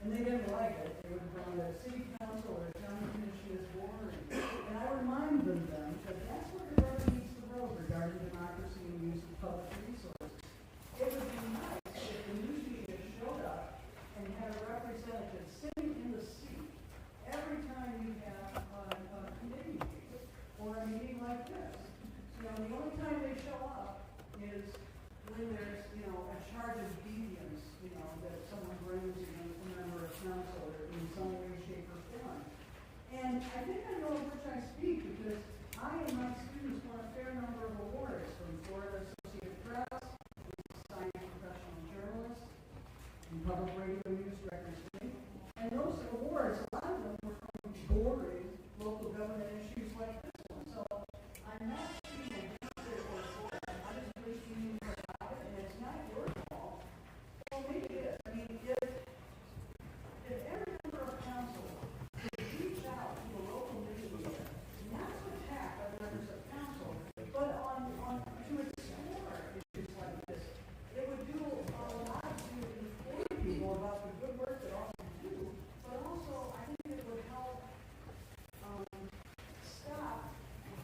and they didn't like it. They would run the city council or the county commission is boring. And I remind them that that's where the rubber meets the road regarding democracy and use of public resources. It would be nice if the news media showed up and had a representative sitting in the seat every time you have a committee meeting or a meeting like this. You know, the only time they show up is when there's, a charge of deviance, that someone brings against a member of council or in some way, shape, or form. And I think I know of which I speak because I and my students won a fair number of awards from Florida Associated Press, Society of Professional Journalists, and Public Radio News Records Inc. And those awards, a lot of them were from boring local government issues like this one. So I'm not speaking against it or for it. I'm just wishing you were about it, and it's not your fault. Well, maybe it is. I mean, if every member of council could reach out to the local news media, not to attack other members of council, but to explore issues like this, it would do a lot to inform people about the good work that all you do, but also I think it would help stop,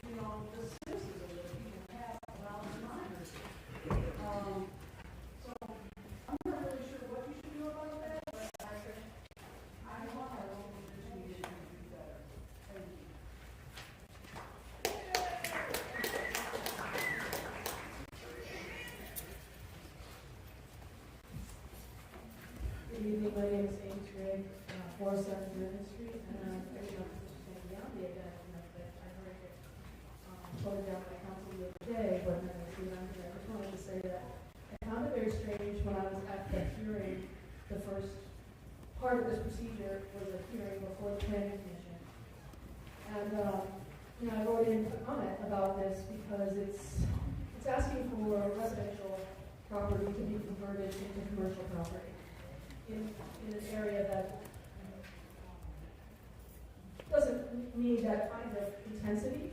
the cynicism that people have around democracy. So I'm not really sure what you should do about that, but I want our local news media to do better. Thank you. Good evening, my name is Amy Trigg, 470 Ribbon Street, and I'm very much beyond the event that I heard it voted down by council the other day, but then I see it on here. I just wanted to say that I found it very strange when I was at the hearing. The first part of this procedure was a hearing before the planning commission, and I wrote in a comment about this because it's asking for residential property to be converted into commercial property in an area that doesn't need that kind of intensity,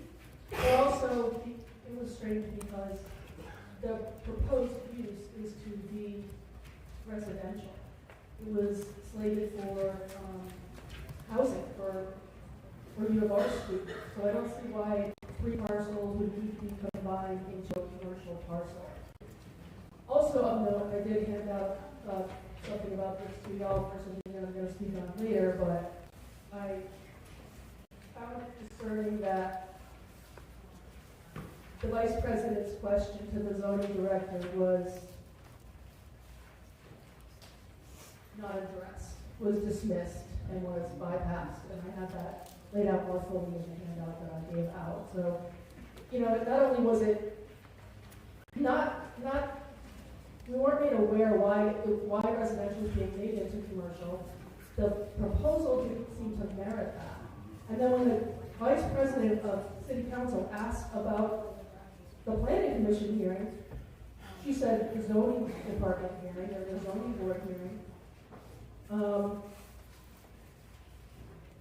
but also it was strange because the proposed use is to be residential. It was slated for housing for U of R students, so I don't see why 3 parcels would need to be combined into a commercial parcel. Also of note, I did hand out something about this to y'all for something that I'm going to speak on later, but I found it concerning that the vice president's question to the zoning director was not addressed, was dismissed, and was bypassed. And I had that laid out more fully in the handout that I gave out. So, not only was it not we weren't made aware why residential was being made into commercial. The proposal didn't seem to merit that. And then when the vice president of city council asked about the planning commission hearing, she said the zoning department hearing or the zoning board hearing.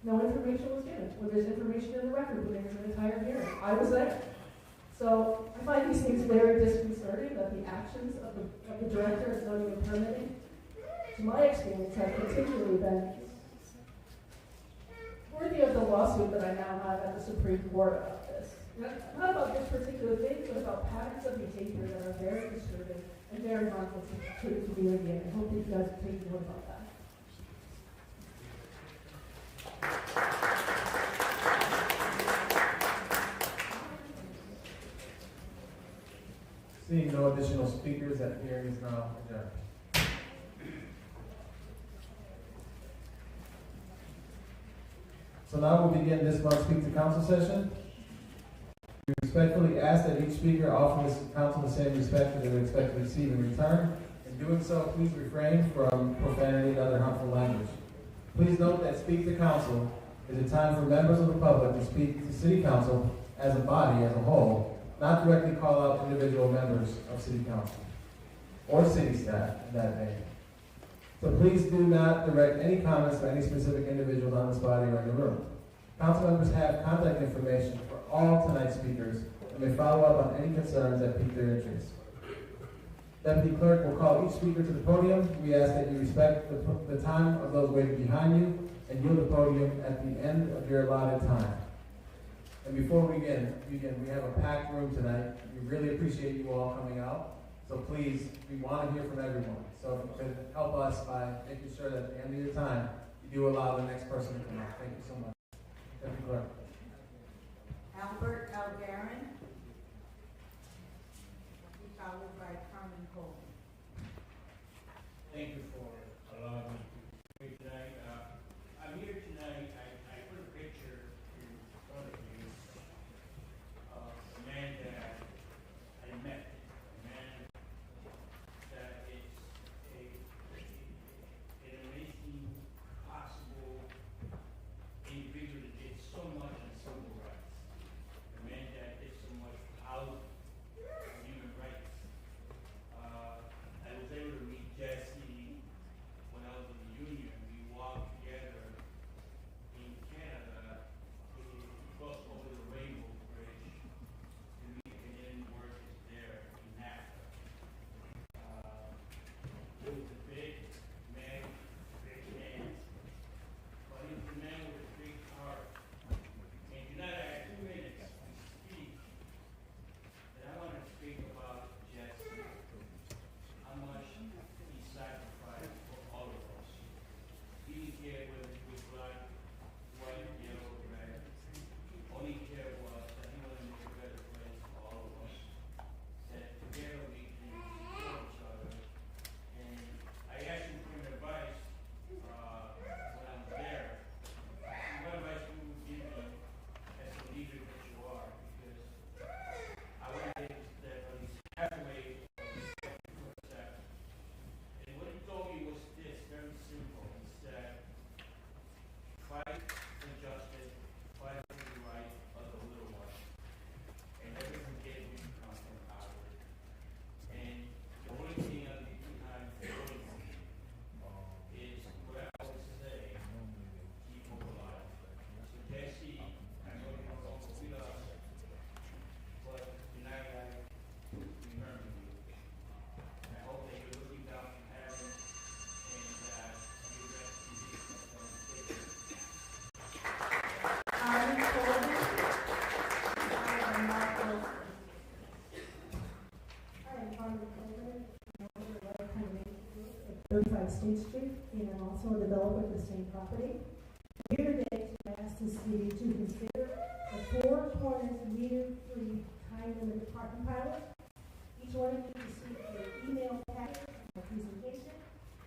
No information was given. Well, there's information in the record, but there's an entire hearing. I was there. So I find these things very disconcerting that the actions of the director of zoning and permitting, to my experience, have particularly been worthy of the lawsuit that I now have at the Supreme Court about this. Not about this particular thing, but about patterns of behavior that are very disturbing and very harmful to the community. And I hope that you guys will take note about that. Seeing no additional speakers, that hearing is now adjourned. So now we'll begin this month's Speak to Council session. We respectfully ask that each speaker offer this council the same respect that they would expect to receive in return. In doing so, please refrain from profanity and other harmful language. Please note that Speak to Council is a time for members of the public to speak to City Council as a body, as a whole, not directly call out individual members of City Council or city staff in that vein. So please do not direct any comments to any specific individuals on this body or in the room. Council members have contact information for all tonight's speakers and may follow up on any concerns that pique their interest. Deputy Clerk will call each speaker to the podium. We ask that you respect the time of those waiting behind you and yield the podium at the end of your allotted time. And before we begin, we have a packed room tonight. We really appreciate you all coming out. So please, we want to hear from everyone. So if you could help us by making sure that at the end of your time, you do allow the next person to come out. Thank you so much. Deputy Clerk. Albert Algarin, followed by Carmen Cole. Thank you for allowing me to speak tonight. I'm here tonight. I put a picture in front of you of a man that I met, a man that is an amazing, possible individual that did so much on civil rights, a man that did so much out human rights. I was able to meet Jesse when I was in the union. We walked together in Canada. We crossed over the Rainbow Bridge to meet Canadian workers there in NAFTA. He was a big man, big hands, but he was a man with a big heart. And tonight I had 2 minutes to speak. And I want to speak about Jesse, how much he sacrificed for all of us. He didn't care whether he was black, white, yellow, red. All he cared was that he wanted to make a better place for all of us. That together we can support each other. And I asked him for an advice when I was there. What advice you would give me as a leader that you are? Because I want to step at least halfway of this step. And what he told me was this, very simple. He said, fight for justice, fight for the right of the little one. And everything gave me comes from power. And the only thing I leave behind for is what I always say, keep hope alive. So Jesse, I know you're no longer with us, but tonight I remember you. And I hope that you're looking down from heaven and you rest in peace. Carmen Cole, followed by Mark Wilson. Hi, I'm Carmen Coleman. I'm owner of Life Condominium Group at 35 State Street, and I'm also a developer for the same property. I'm here today to ask the city to consider a 4 corners meter-free time-limited parking pilot. Each one of you received an email packet of my presentation.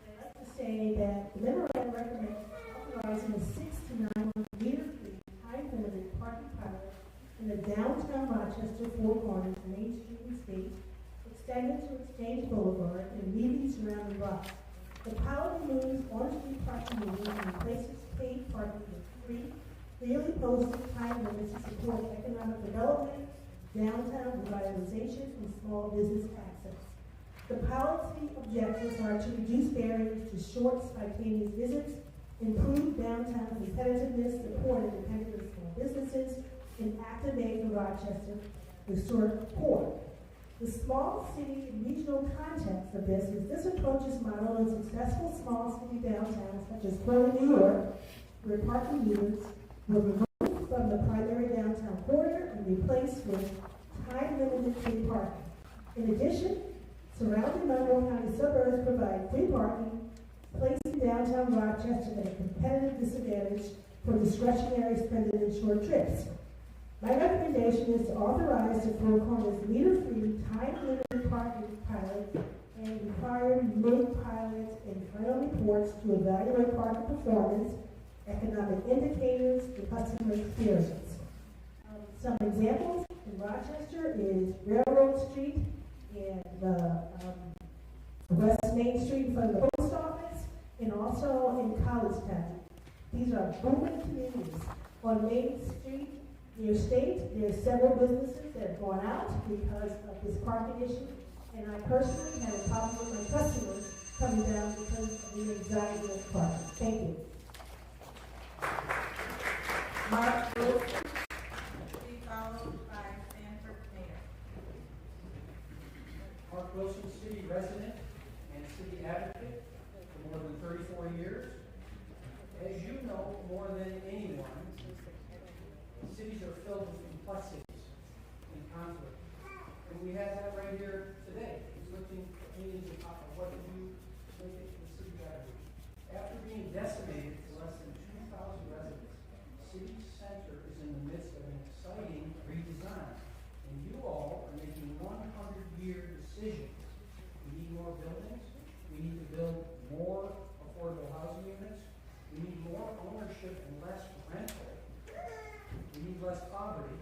And I'd like to say that the memorandum recommends authorizing a 6 to 9 month meter-free time-limited parking pilot in the downtown Rochester 4 corners, Main Street and State, extended to Exchange Boulevard and immediately surrounding blocks. The pilot removes on-street parking meters and replaces paid parking with free, clearly posted time limits to support economic development, downtown revitalization, and small business access. The policy objectives are to reduce barriers to short, spontaneous visits, improve downtown competitiveness, support independent and small businesses, and activate the Rochester historic core. The small city and regional context of this is this approach is modeled on successful small city downtowns such as Philly, New York, where parking meters were removed from the primary downtown corridor and replaced with time-limited free parking. In addition, surrounding Monroe County suburbs provide free parking, placing downtown Rochester at a competitive disadvantage for discretionary spending and short trips. My recommendation is to authorize the 4 corners meter-free, time-limited parking pilot and require mid-pilot and final reports to evaluate parking performance, economic indicators, and customer experience. Some examples in Rochester is Railroad Street and West Main Street in front of the post office, and also in Collegetown. These are booming communities. On Main Street, near State, there are several businesses that have gone out because of this parking issue, and I personally had a problem with my customers coming down because of the anxiety of parking. Thank you. Mark Wilson, to be followed by Sanford Mayor. Mark Wilson, City resident and city advocate for more than 34 years. As you know more than anyone, cities are filled with complexities and conflict. And we have that right here today. He's lifting meetings of what to do to make it to the city better. After being decimated to less than 2,000 residents, City Center is in the midst of an exciting redesign. And you all are making 100-year decisions. We need more buildings. We need to build more affordable housing units. We need more ownership and less rental. We need less poverty.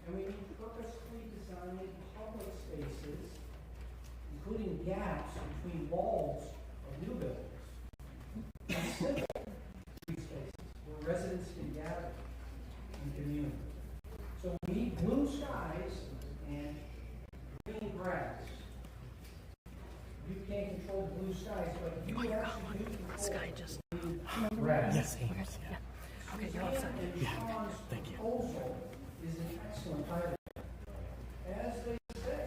And we need purposefully designed public spaces, including gaps between walls of new buildings. And simple street spaces where residents can gather and commune. So we need blue skies and green grass. You can't control the blue skies, but you actually do control Sky just. grass. Yes, yeah. Okay, you're all set. Yeah, thank you. Proposal is an excellent item. As they say,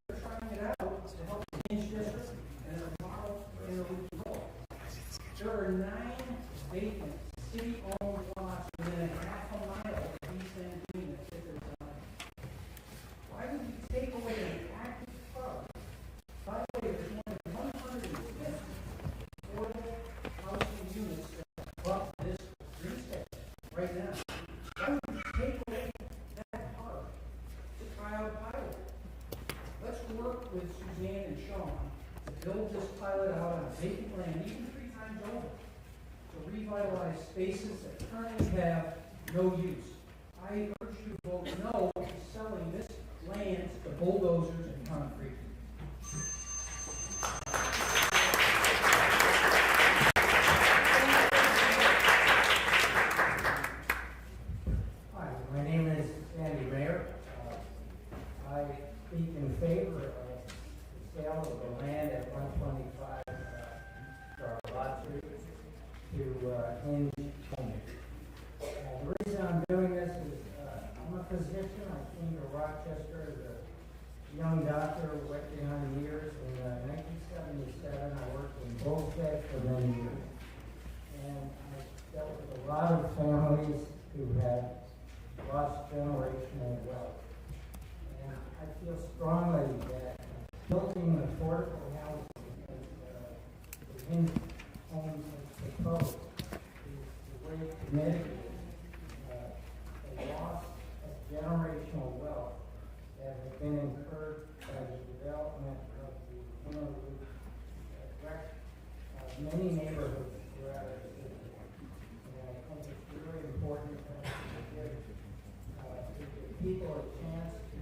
they're trying it out to help the Hinge District and a model in the Loop Road. There are 9 vacant city-owned lots within a half a mile of East End Green that fit their design. Why would you take away an active club? By the way, there's more than 150 affordable housing units that abut this green space right now. Why would you take away that park to try out a pilot? Let's work with Suzanne and Sean to build this pilot out on vacant land, even 3 times over, to revitalize spaces that currently have no use. I urge you to vote no to selling this land to bulldozers and concrete. Hi, my name is Sandy Mayer. I speak in favor of the sale of the land at 125 Lot 3 to Hinge Home. The reason I'm doing this is I'm a physician. I came to Rochester as a young doctor working on years. In 1977, I worked in Bullshit for many years. And I dealt with a lot of families who had lost generational wealth. And I feel strongly that building affordable housing as the Hinge Homes has proposed is the way to mitigate the loss of generational wealth that has been incurred by the development of the inner loop that wrecked many neighborhoods throughout our city. And I think it's really important to give people a chance to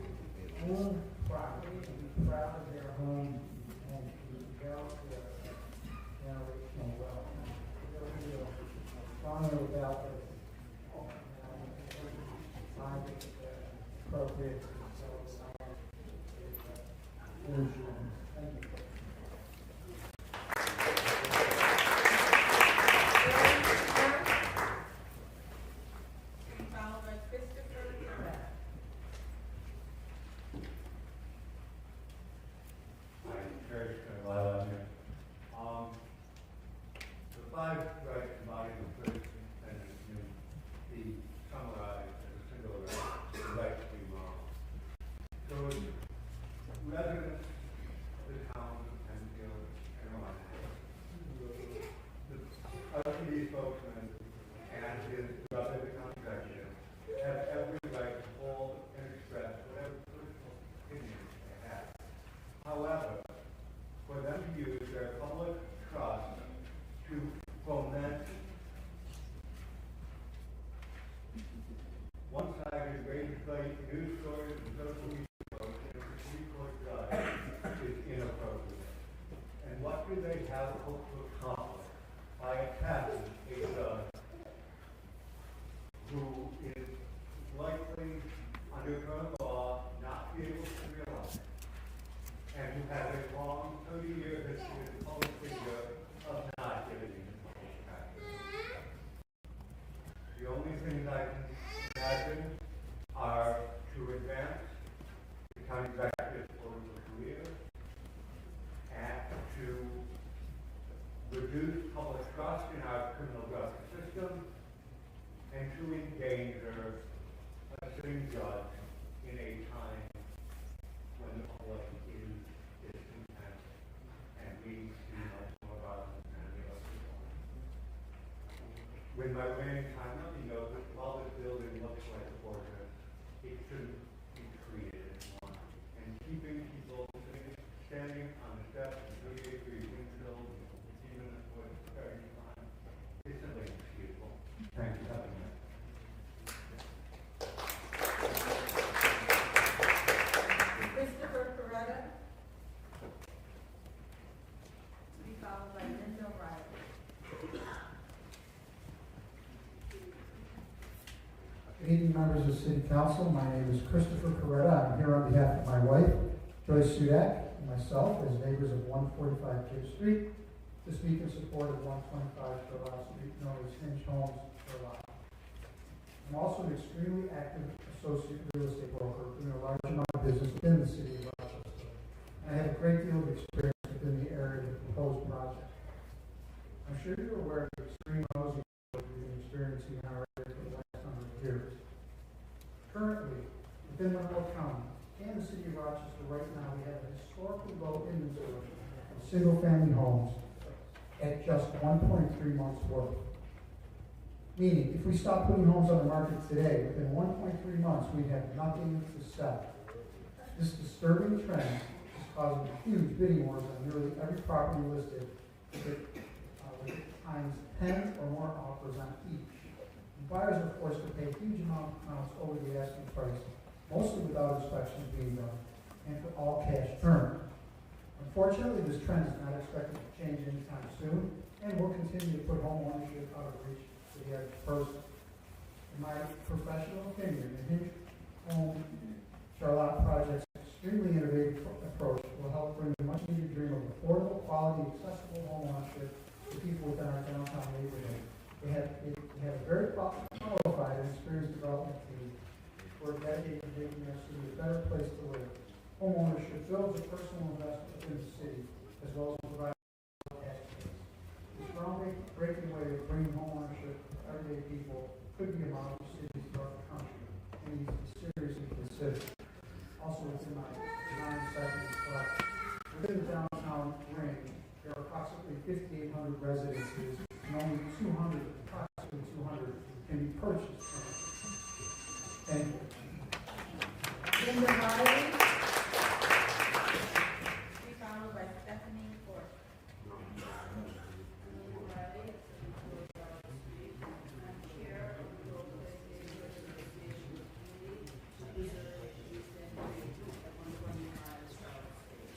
own property and be proud of their home and to develop their generational wealth. I really feel strongly about this. I find it appropriate to sell the land with insurance. Thank you. The 5 rights embodied in the 13th Amendment can be summarized as a single right, the right to be wrong. So residents of the town of Penfield and Rochester, the LCD spokesman and his brother, the county executive, have every right to hold and express whatever personal opinions they have. However, for them to use their public trust to foment one-sided, razor-blade news stories and social media posts in a Supreme Court judge is inappropriate. And what do they have hope to accomplish by attacking a judge who is likely, under current law, not be able to realize, and who has a long 30-year history as a public figure of not giving in public practice? The only things I can imagine are to advance the county executive's political career, reduce public trust in our criminal justice system, and to endanger a sitting judge in a time when the public is discontent and we see much more violence than any other people. With my remaining time, let me note that while this building looks like a fortress, it shouldn't be treated as one. And keeping people standing on the steps of 38-degree wind chills, even if it was very fine, is simply inexcusable. Thank you for having me. Christopher Coretta. To be followed by Linda Riley. Good evening, members of City Council. My name is Christopher Coretta. I'm here on behalf of my wife, Joyce Sudak, and myself as neighbors of 145 Gibbs Street to speak in support of 125 Sherlock Street, known as Hinge Homes Sherlock. I'm also an extremely active associate real estate broker doing a large amount of business within the City of Rochester. And I have a great deal of experience within the area of the proposed project. I'm sure you're aware of the extreme housing we've been experiencing in our area for the last number of years. Currently, within Monroe County and the City of Rochester right now, we have a historically low inventory of single-family homes at just 1.3 months' worth. Meaning, if we stop putting homes on the market today, within 1.3 months, we'd have nothing to sell. This disturbing trend is causing huge bidding wars on nearly every property listed with times 10 or more offers on each. And buyers are forced to pay huge amounts over the asking price, mostly without inspections being done, and for all cash terms. Unfortunately, this trend is not expected to change anytime soon, and will continue to put home ownership out of reach for the average person. In my professional opinion, the Hinge Home Charlotte Project's extremely innovative approach will help bring the much-needed dream of affordable, quality, accessible home ownership to people within our downtown neighborhood. We have a very qualified and experienced development team who are dedicated to making our city a better place to live. Home ownership builds a personal investment within the city, as well as providing cash flows. This groundbreaking way of bringing home ownership to everyday people could be a model for cities throughout the country, and needs to be seriously considered. Also, within my 9 seconds left, within the downtown ring, there are approximately 5,800 residences, and only approximately 200 can be purchased. Thank you. Linda Riley. To be followed by Stephanie Ford. Linda Riley, I'm chair of the Local Association Committee to preserve East End Street at 125 South Street.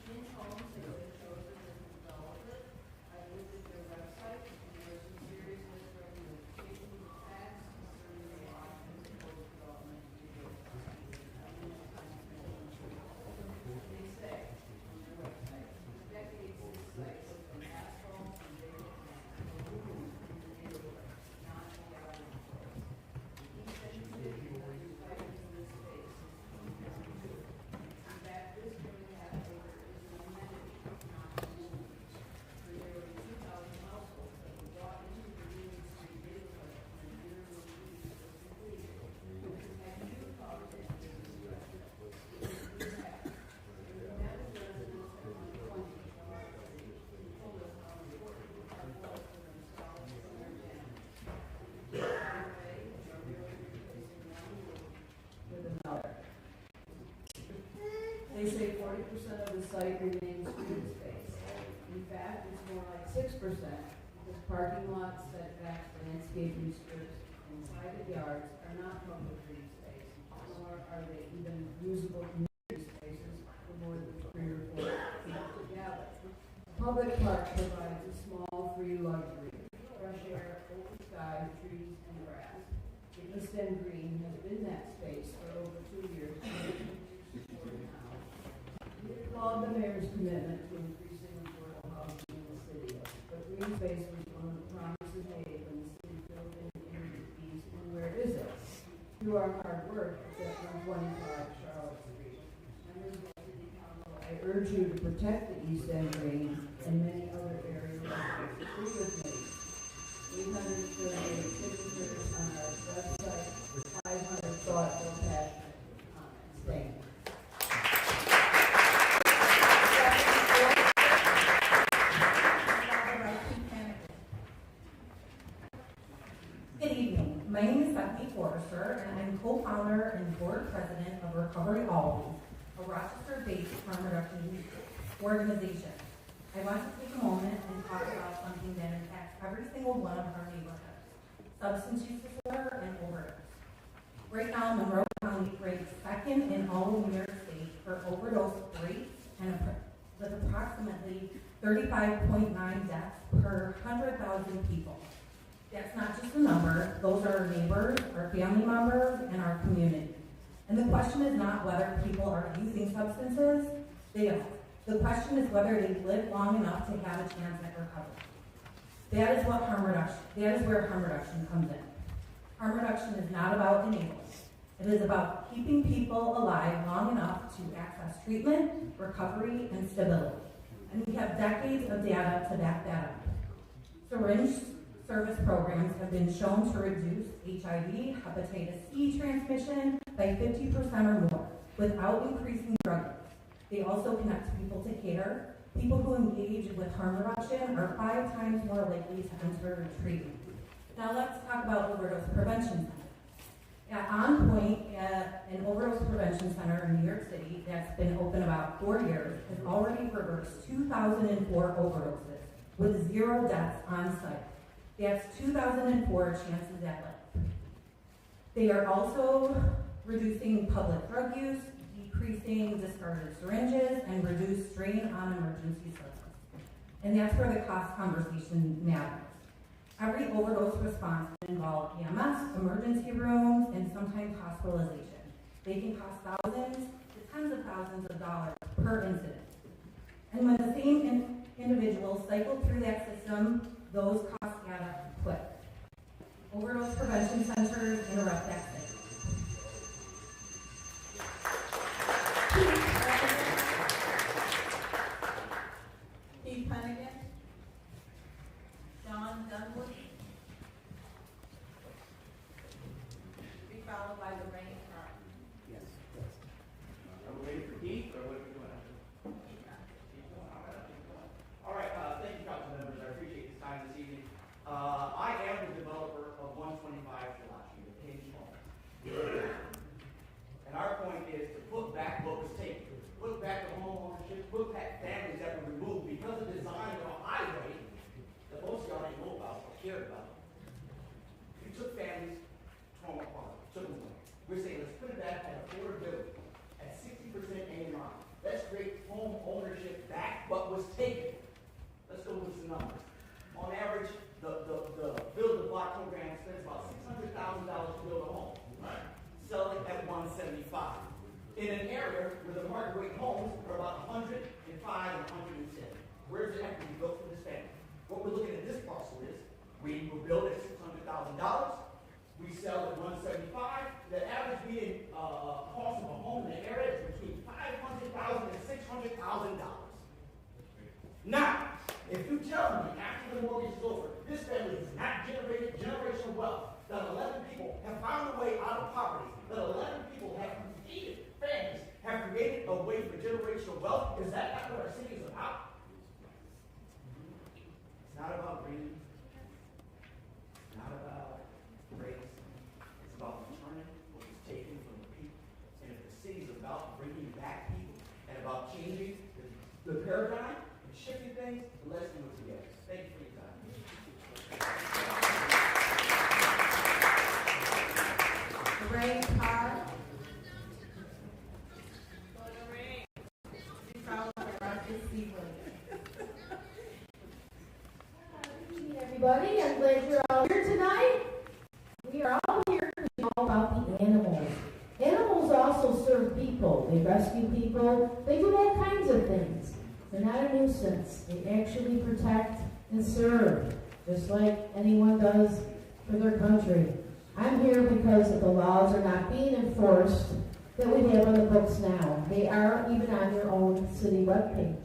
Hinge Homes has been chosen as a developer. I looked at their website, and there are some serious misrepresentations of facts concerning the options of proposed development. They say on their website, for decades this site has been asphalt and vacant land, in the neighborhood, not beyond control. East End City has been fighting for this space since 2002. In fact, this 3.5 acre is an amenity, not a movement. For nearly 2,000 households that were brought into the Union Street neighborhood when the interloop use was completed. Have you thought of this business question? We have. We met with residents at 120 Charlotte Street who told us how important the park was for themselves and their families. By the way, they are really replacing one roof with another. They say 40% of the site remains green space. In fact, it's more like 6% because parking lots, setbacks, landscaping strips, and private yards are not public green space, nor are they even usable community spaces for more than 3 or 4 people together. A public park provides a small free luxury, fresh air, open sky, trees, and grass. The East End Green has been that space for over 2 years. We applaud the mayor's commitment to increasing affordable housing in the city, but green space was one of the promises made when the city built in communities, and where is it? Through our hard work, it's at 125 Charlotte Street. Members of the city council, I urge you to protect the East End Green and many other areas of Rochester, and I'm co-founder and board president of Recovery Always, a Rochester-based harm reduction organization. I want to take a moment and talk about something that impacts every single one of our neighborhoods: substance use disorder and overdose. Right now, Monroe County ranks second in all of New York State for overdose rates, and with approximately 35.9 deaths per 100,000 people. That's not just a number; those are our neighbors, our family members, and our community. And the question is not whether people are using substances; they are. The question is whether they live long enough to have a chance at recovery. That is where harm reduction comes in. Harm reduction is not about enabling. It is about keeping people alive long enough to access treatment, recovery, and stability. And we have decades of data to back that up. Syringe service programs have been shown to reduce HIV, hepatitis C transmission by 50% or more without increasing drug use. They also connect people to care. People who engage with harm reduction are 5 times more likely to enter treatment. Now let's talk about overdose prevention centers. On Point, an overdose prevention center in New York City that's been open about 4 years has already reversed 2,004 overdoses with 0 deaths on site. That's 2,004 chances at life. They are also reducing public drug use, decreasing discarded syringes, and reduce strain on emergency service. And that's where the cost conversation matters. Every overdose response can involve EMS, emergency rooms, and sometimes hospitalization. They can cost thousands to tens of thousands of dollars per incident. And when the same individuals cycle through that system, those costs add up quick. Overdose prevention centers interrupt that cycle. Keith Hennigan. John Dunwoody. Be followed by Lorraine Carr. Yes. Are we ready for Keith, or what are we doing? All right, thank you, council members. I appreciate this time this evening. I am the developer of 125 Shalachi, the Page Home. And our point is to put back what was taken, put back the home ownership, put back families that were removed because of the design of a highway that most of y'all didn't know about or cared about. You took families, tore them apart, took them away. We're saying let's put it back at affordability, at 60% AMI. Let's create home ownership back what was taken. Let's go with some numbers. On average, the Build the Block program spends about $600,000 to build a home. Right. Sell it at $175. In an area where the market rate homes are about $105 and $110. Where's the equity built for this family? What we're looking at this parcel is we will build at $600,000. We sell at $175. The average median cost of a home in the area is between $500,000 and $600,000. Now, if you tell me after the mortgage is over, this family has not generated generational wealth, that 11 people have found a way out of poverty, that 11 people have created families, have created a way for generational wealth, is that not what our city is about? It's not about greed. It's not about race. It's about returning what was taken from the people. And if the city is about bringing back people and about changing the paradigm and shifting things, let's do it together. Thank you for your time. Lorraine Carr. Lorraine. Be followed by Roger C. Williams. Good evening, everybody. I'm glad you're all here tonight. We are all here to know about the animals. Animals also serve people. They rescue people. They do all kinds of things. They're not a nuisance. They actually protect and serve, just like anyone does for their country. I'm here because the laws are not being enforced that we have on the books now. They are even on your own city webpage.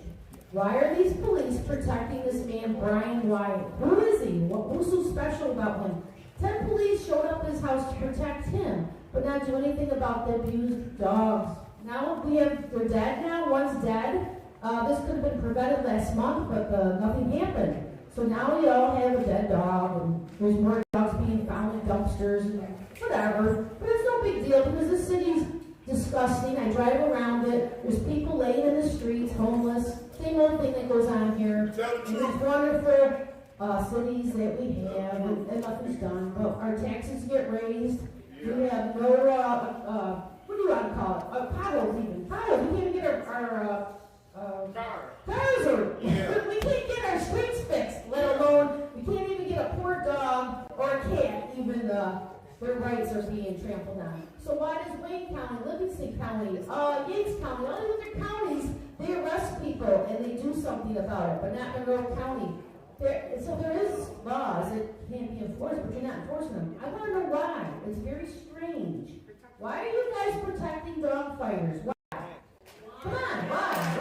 Why are these police protecting this man, Brian Wyatt? Who is he? What's so special about him? 10 police showed up at his house to protect him, but not do anything about the abused dogs. Now they're dead now. One's dead. This could have been prevented last month, but nothing happened. So now we all have a dead dog, and there's more dogs being found in dumpsters and whatever. because this city's disgusting. I drive around it. There's people laying in the streets, homeless. Same old thing that goes on here. And these wonderful cities that we have, and nothing's done. But our taxes get raised. We have no, what do you want to call it? Potholes even. Potholes. We can't even get our cars or we can't get our streets fixed, let alone we can't even get a poor dog or a cat, even their rights are being trampled on. So why does Wayne County, Livingston County, Yates County, all these other counties, they arrest people and they do something about it, but not Monroe County? So there is laws that can't be enforced, but you're not enforcing them. I want to know why. It's very strange. Why are you guys protecting dog fighters? Why? Come on, why?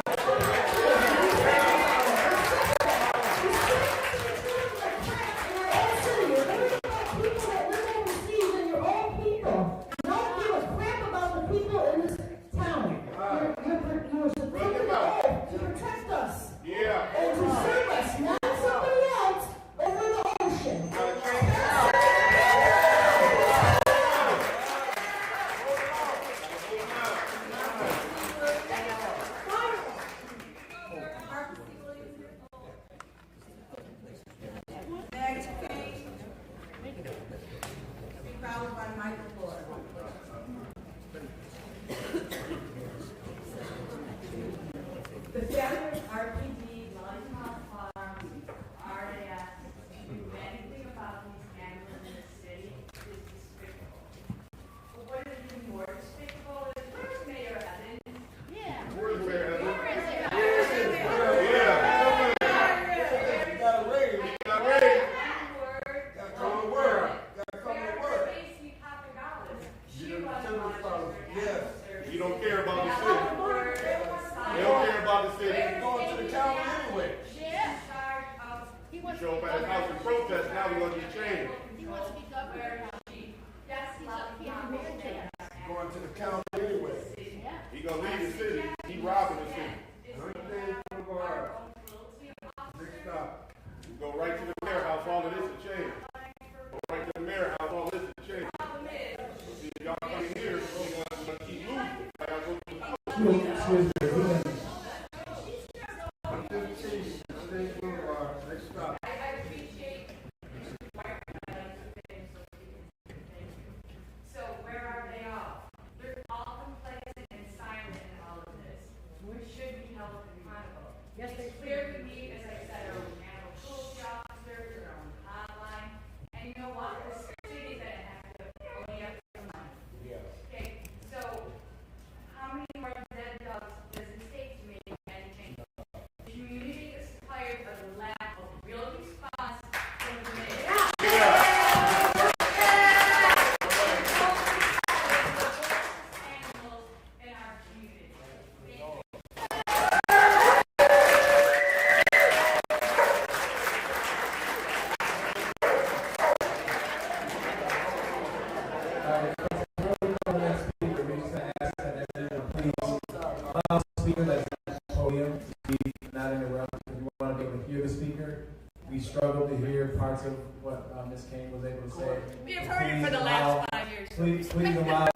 Parts of what Ms. King was able to say. We have heard it for the last 5 years. Please allow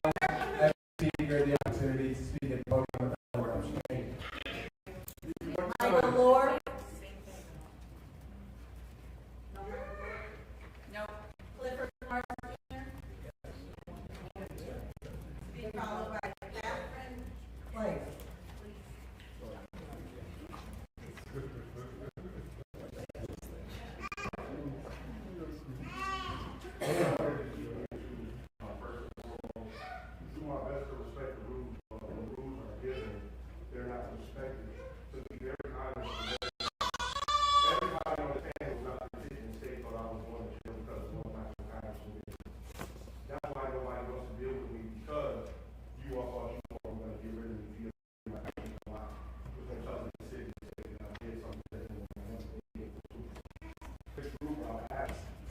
every speaker the opportunity to speak at the podium without interruption. Thank you. Michael Lord. No. Clifford Martin Jr. Be followed by Catherine Clay.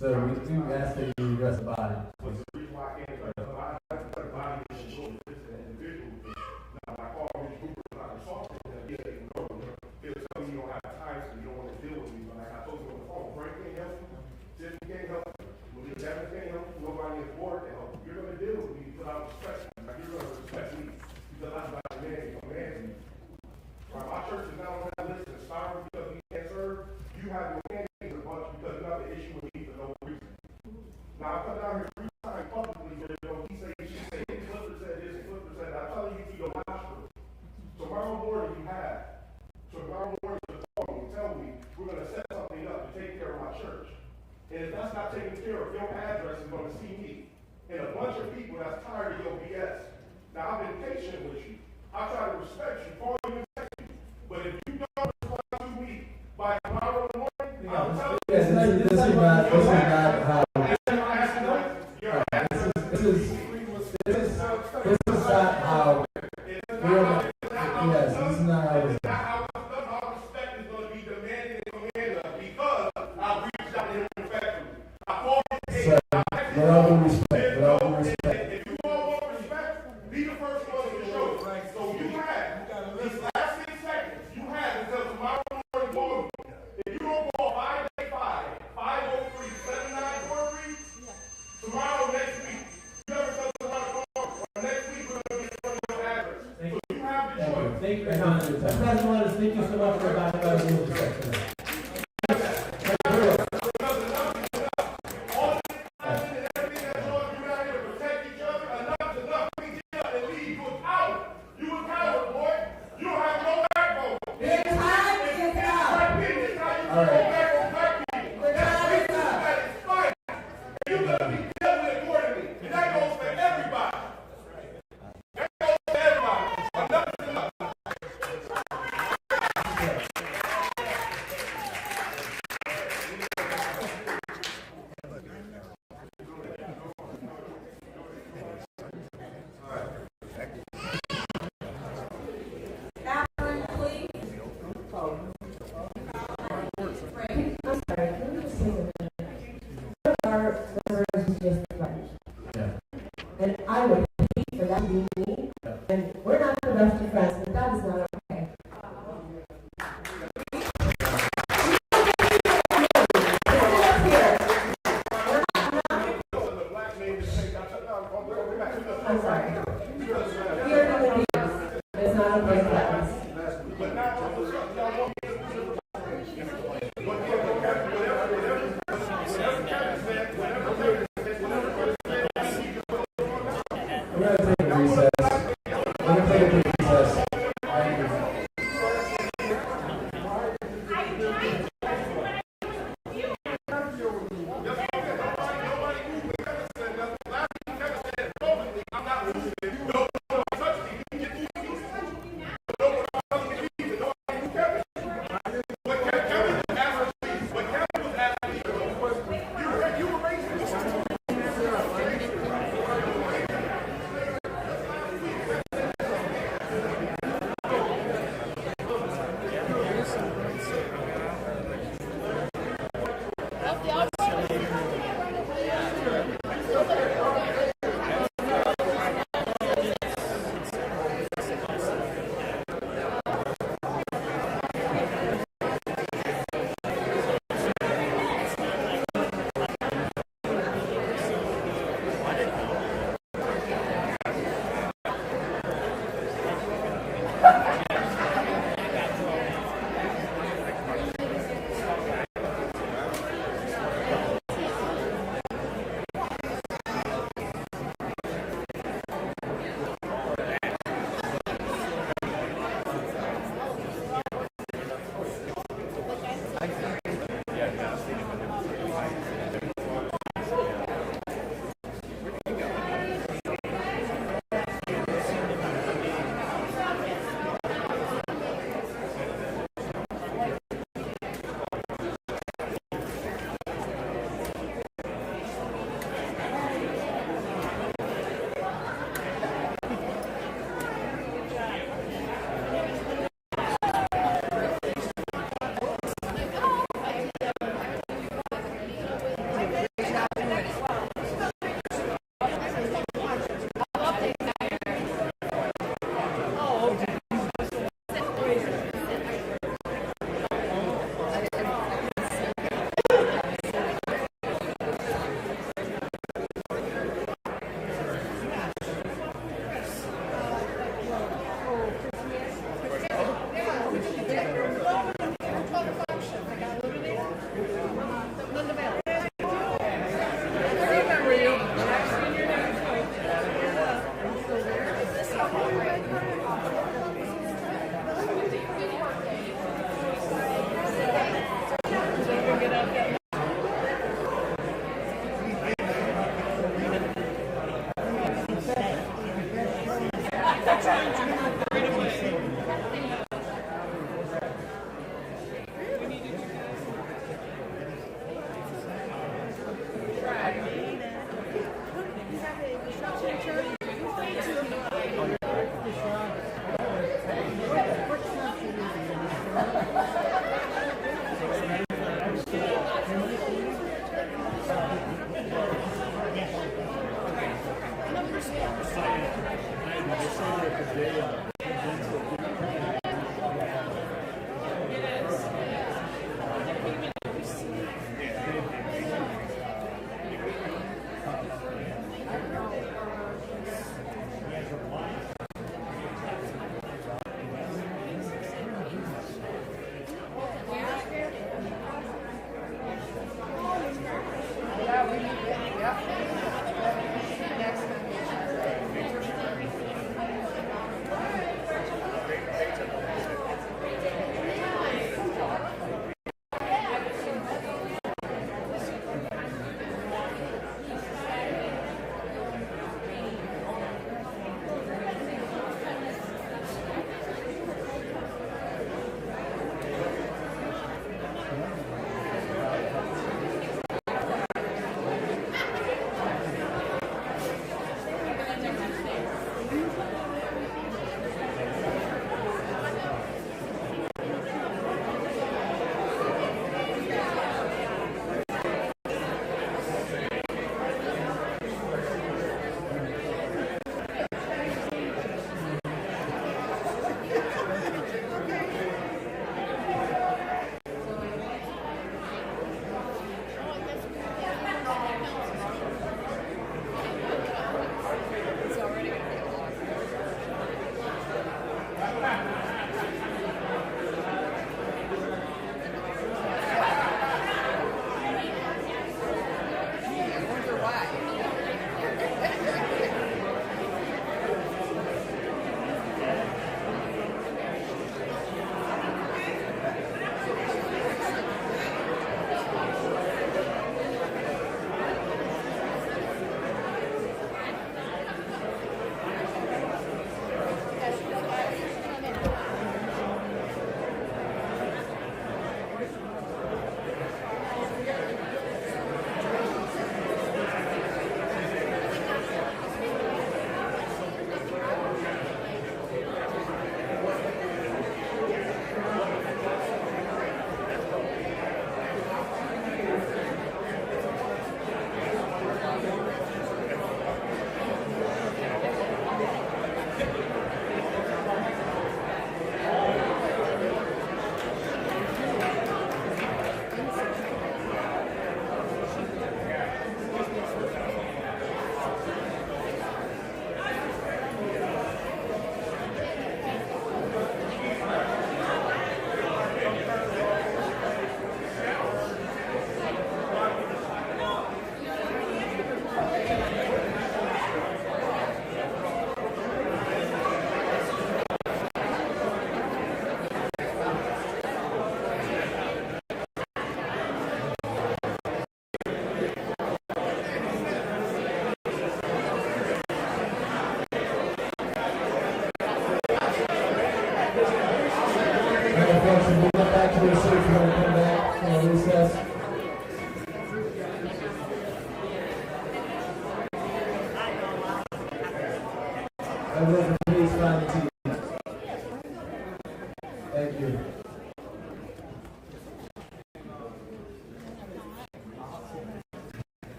So we do ask that you address the body. Nobody is bored to help you. You're going to deal with me without respect. have your hands in a bunch because you have an issue with me for no reason. Now, I come down here 3 times publicly, but he say, she say, his Clifford said this, and Clifford said that. I'm telling you to your nostrils. Tomorrow morning you have. Tomorrow morning you call me and tell me we're going to set something up to take care of my church. And if that's not taken care of, your address is going to see me. And a bunch of people that's tired of your BS. Now, I've been patient with you. I try to respect you, call you and text you. But if you don't respond to me by tomorrow morning, I'm telling you. This is not how. This is not how. Yes, this is not how it is. Our respect is going to be demanded and commanded because I reached out to him respectfully. I called him. Sir, with all due respect, with all due respect. If you all want respect, be the first one to show it. So you have these last 6 seconds. You have until tomorrow morning morning. If you don't call 585, 503, 7943, tomorrow next week, you never tell tomorrow morning. Next week we're going to get from your address. So you have the choice. Thank you very much. President Waters, thank you so much for adopting our rules of respect today. And I would hate for that to be me. And we're not the best of friends, but that is not okay. I'm sorry. We are human beings. It's not okay for us.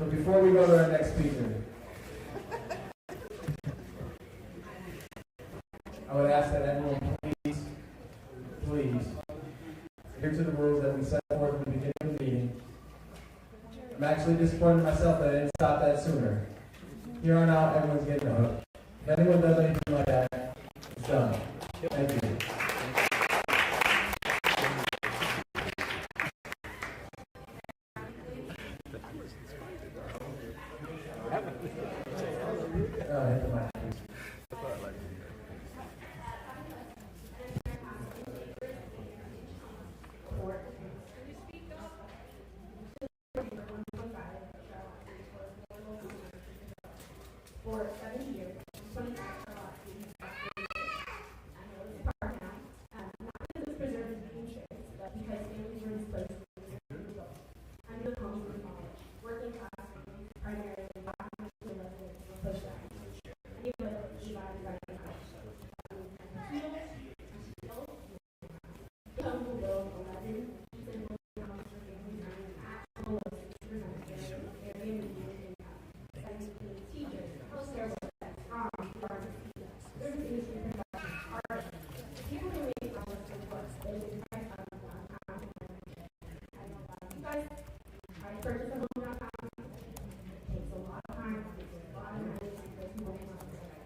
So before we go to our next speaker, I would ask that everyone please adhere to the rules that we set forth at the beginning of the meeting. I'm actually disappointed in myself that I didn't stop that sooner. Here on out, everyone's getting a hook. If anyone does anything like that, it's done. Thank you. Hit the mic, please. For 7 years, 25 Charlotte Street. I know it's park now, not because it's preserving the interest, but because families were displaced from the legal. I knew the homes were small, working class families, primarily black and Latino residents, were pushed out. I knew that it was divided by the house. Council Bill 11, single homes for families earning below 6% area median income. Teachers, healthcare workers, service industry professionals, artists, people who make public reports, they depend on downtown. I know about you guys. I purchased a home downtown. It takes a lot of time, it takes a lot of money, because people want to do it.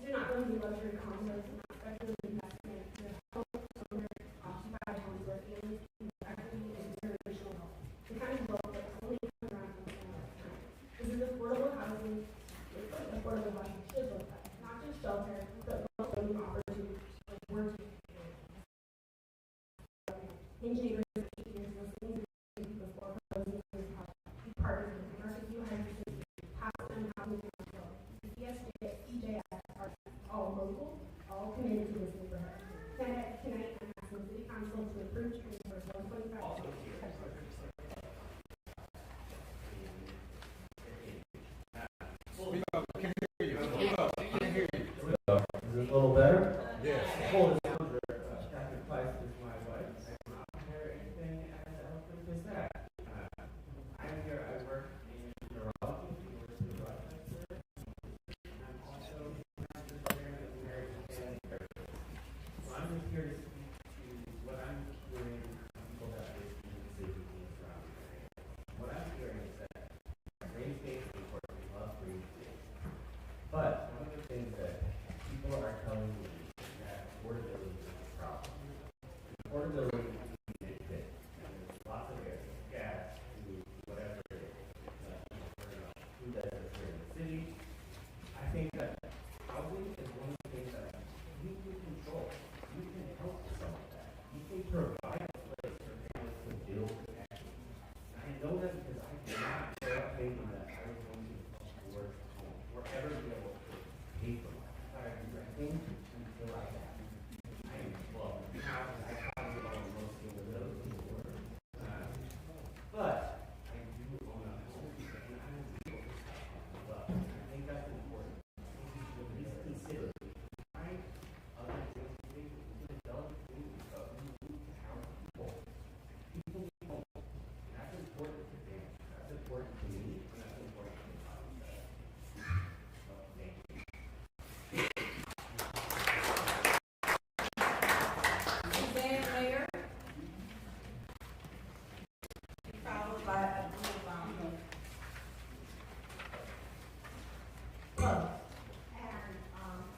These are not going to be luxury condos, not speculative investments. They're owner occupied homes where families can equity and generational wealth. The kind of wealth that only comes around once in a lifetime. This is affordable housing. It's what affordable housing should look like. Not just shelter, but also new opportunities like work. Engineers and engineers listening to before proposing this project. Be part of it. Market view hydrogen, passive and housing control. The CJS are all local, all committed to this neighborhood. Tonight, I'm asking the City Council to approve transfers 125. Is it a little better? Full disclosure, Captain Price is my wife. I'm not here anything as eloquent as that. I'm here, I work in neurology, University of Rochester. I'm also master trainer in American Family Therapy. So I'm just here to speak to what I'm hearing from people that live in the city and surrounding area. What I'm hearing is that green space is important. We love green space. But one of the things that people are telling me is that affordability is a problem. Affordability is easy to hit. And there's lots of areas, gas, food, whatever it is. Food that is here in the city. I think that housing is one of the things that you can control. You can help with some of that. You can provide a place for families to build equity. And I know that because I did not grow up thinking that I was going to afford a home or ever be able to pay for one. I thought I'd be renting until I got it. I am 12 now, and I probably own most of those in the world. But I do own a home, and I will be able to as well. I think that's important. I think you should at least consider trying other things to do to develop things of new house people. People need homes. And that's important to them. That's important to me, and that's important to the process. So, thank you. Suzanne Mayer. Followed by Abdul Baum. Hello, and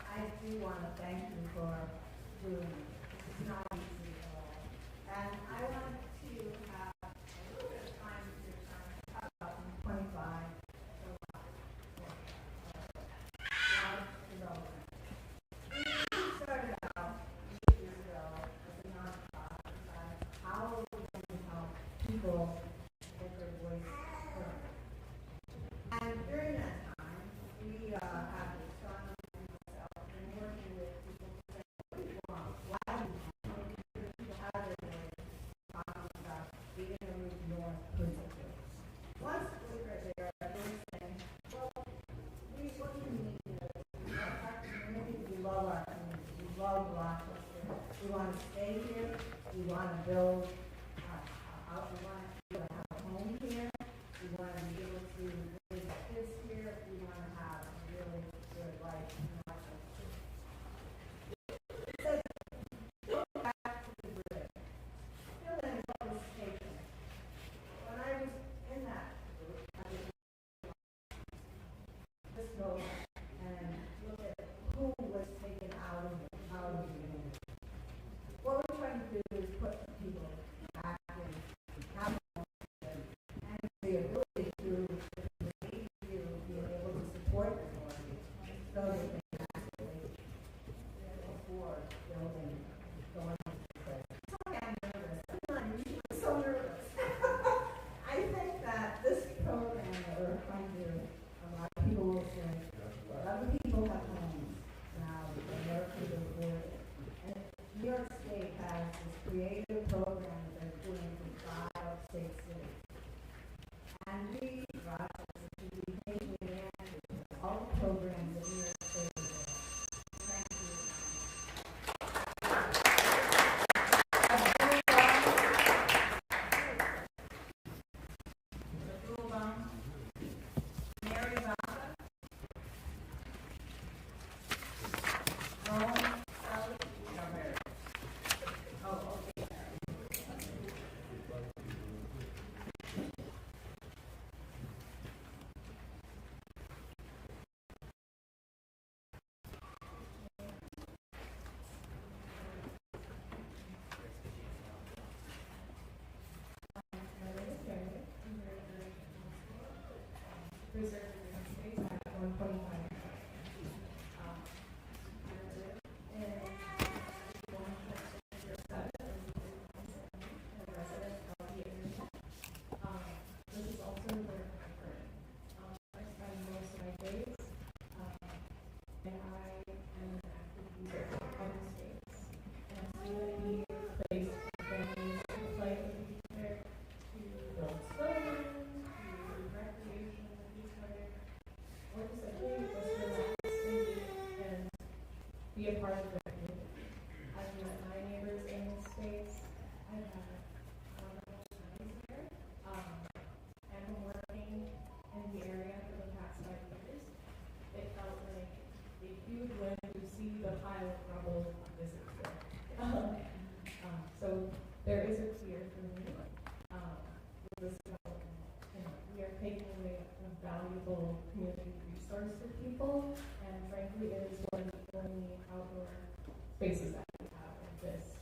I do want to thank you for doing this. It's not easy at all. And I want to have a little bit of time with your time to talk about 25 development. We started out 8 years ago as a nonprofit about how we can help people get their voice heard. And during that time, we have Sean and myself been working with people to say, what do you want? Why do you want? People have their voice talking about the inner north principles. Once we were there, they were saying, well, what do you mean? We love our community, we love our community, we love Rochester. We want to stay here, we want to build we want to have a home here, we want to be for people, and frankly, it is one of the only outdoor spaces that we have in this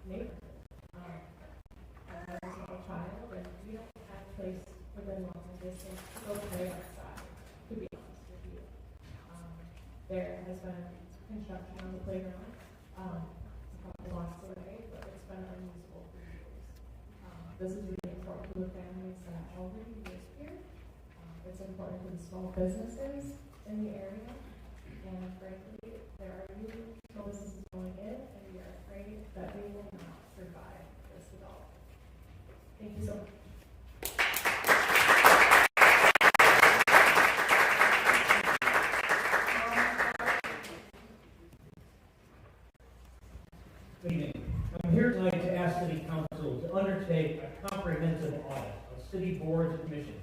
neighborhood. I'm a small child, and we don't have a place within walking distance to go play outside, to be honest with you. There has been construction on the playground, a couple blocks away, but it's been unusable for years. This is really important to the families that already live here. It's important to the small businesses in the area, and frankly, there are new small businesses going in, and we are afraid that they will not survive this development. Thank you so much. Good evening. I'm here tonight to ask City Council to undertake a comprehensive audit of city boards and commissions.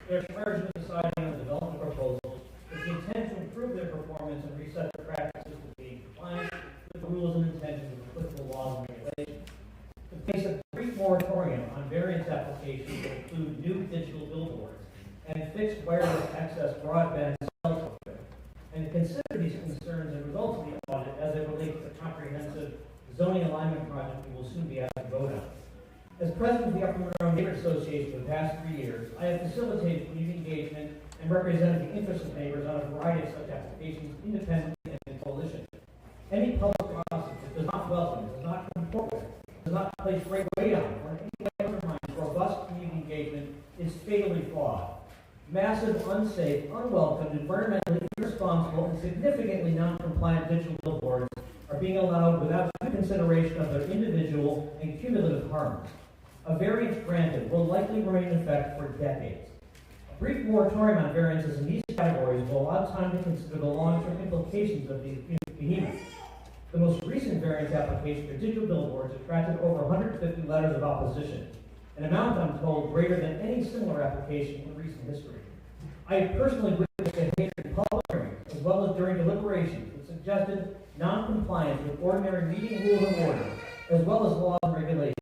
They are charged with deciding on the development proposals with the intent to improve their performance and reset their practices to be in compliance with the rules and intentions of applicable laws and regulations. To place a brief moratorium on variance applications that include new digital billboards and fixed wireless access broadband cell tower, and to consider these concerns and results of the audit as it relates to the comprehensive zoning alignment project we will soon be asked to vote on. As president of the Upper Monroe Neighborhood Association for the past 3 years, I have facilitated community engagement and represented the interests of neighbors on a variety of such applications, independently and in coalition. Any public process that does not welcome, does not comport with, does not place great weight on, or in any way undermines robust community engagement is fatally flawed. Massive, unsafe, unwelcome, environmentally irresponsible, and significantly non-compliant digital billboards are being allowed without due consideration of their individual and cumulative harms. A variance granted will likely remain in effect for decades. A brief moratorium on variances in these categories will allow time to consider the long-term implications of these behemoths. The most recent variance application for digital billboards attracted over 150 letters of opposition, an amount, I'm told, greater than any similar application in recent history. I have personally witnessed behavior in public hearings, as well as during deliberations, that suggested non-compliance with ordinary meeting rules and order, as well as laws and regulations.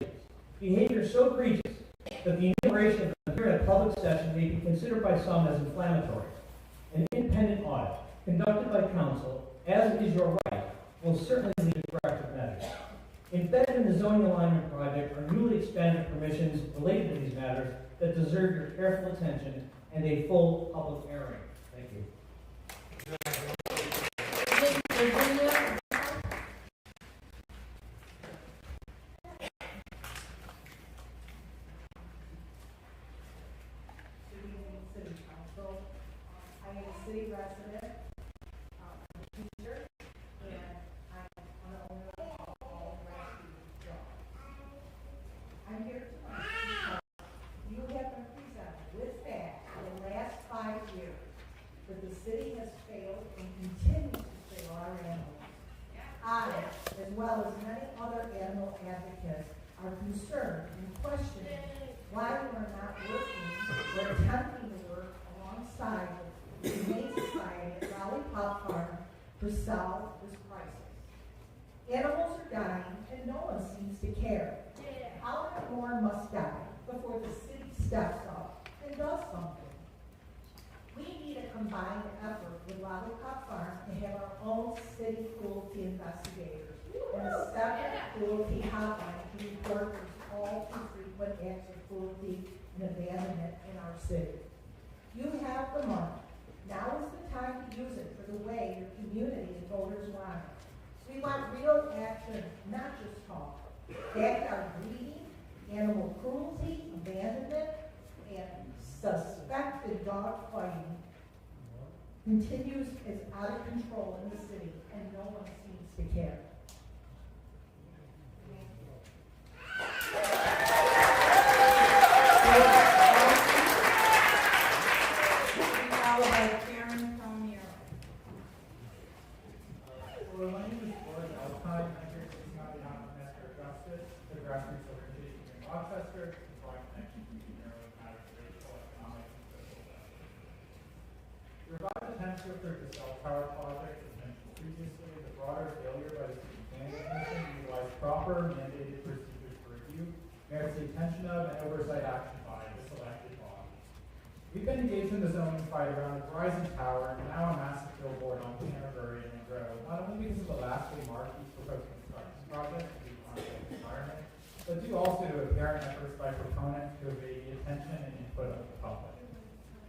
Behavior so egregious that the enumeration of the hearing a public session may be considered by some as inflammatory. An independent audit, conducted by council, as is your right, will certainly lead to corrective measures. Embedded in the zoning alignment project are newly expanded permissions related to these matters that deserve your careful attention and a full public airing. Thank you. City Council. I am a city resident, I'm a teacher, and I'm an owner of all rescue dogs. I'm here tonight because you have been presented with facts for the last 5 years that the city has failed and continues to fail our animals. I, as well as many other animal advocates, are concerned and questioning why we are not working or attempting to work alongside the Humane Society at Lollipop Farm to solve this crisis. Animals are dying and no one seems to care. How many more must die before the city steps up and does something? We need a combined effort with Lollipop Farm to have our own city cruelty investigators and a separate cruelty hotline to report all too frequent acts of cruelty and abandonment in our city. You have the money. Now is the time to use it for the way your community and voters want it. We want real action, not just talk. Backyard breeding, animal cruelty, abandonment, and suspected dog fighting continues as out of control in the city, and no one seems to care. Well, my name is George Alpine. I'm here to speak on behalf of Master Justice, the grassroots organization in Rochester, and drawing connection between Maryland matters of racial, economic, and social justice. The revived attempt to approve the cell tower project, as mentioned previously, is a broader failure by the City Planning Commission to utilize proper mandated procedures for review, merits the attention of, and oversight action by this elected body. We've been engaged in the zoning fight around the Verizon Tower and now a massive billboard on Canterbury and Monroe, not only because of the last mark these proposed construction projects to be conscious of the environment, but due also to apparent efforts by proponents to evade the attention and input of the public.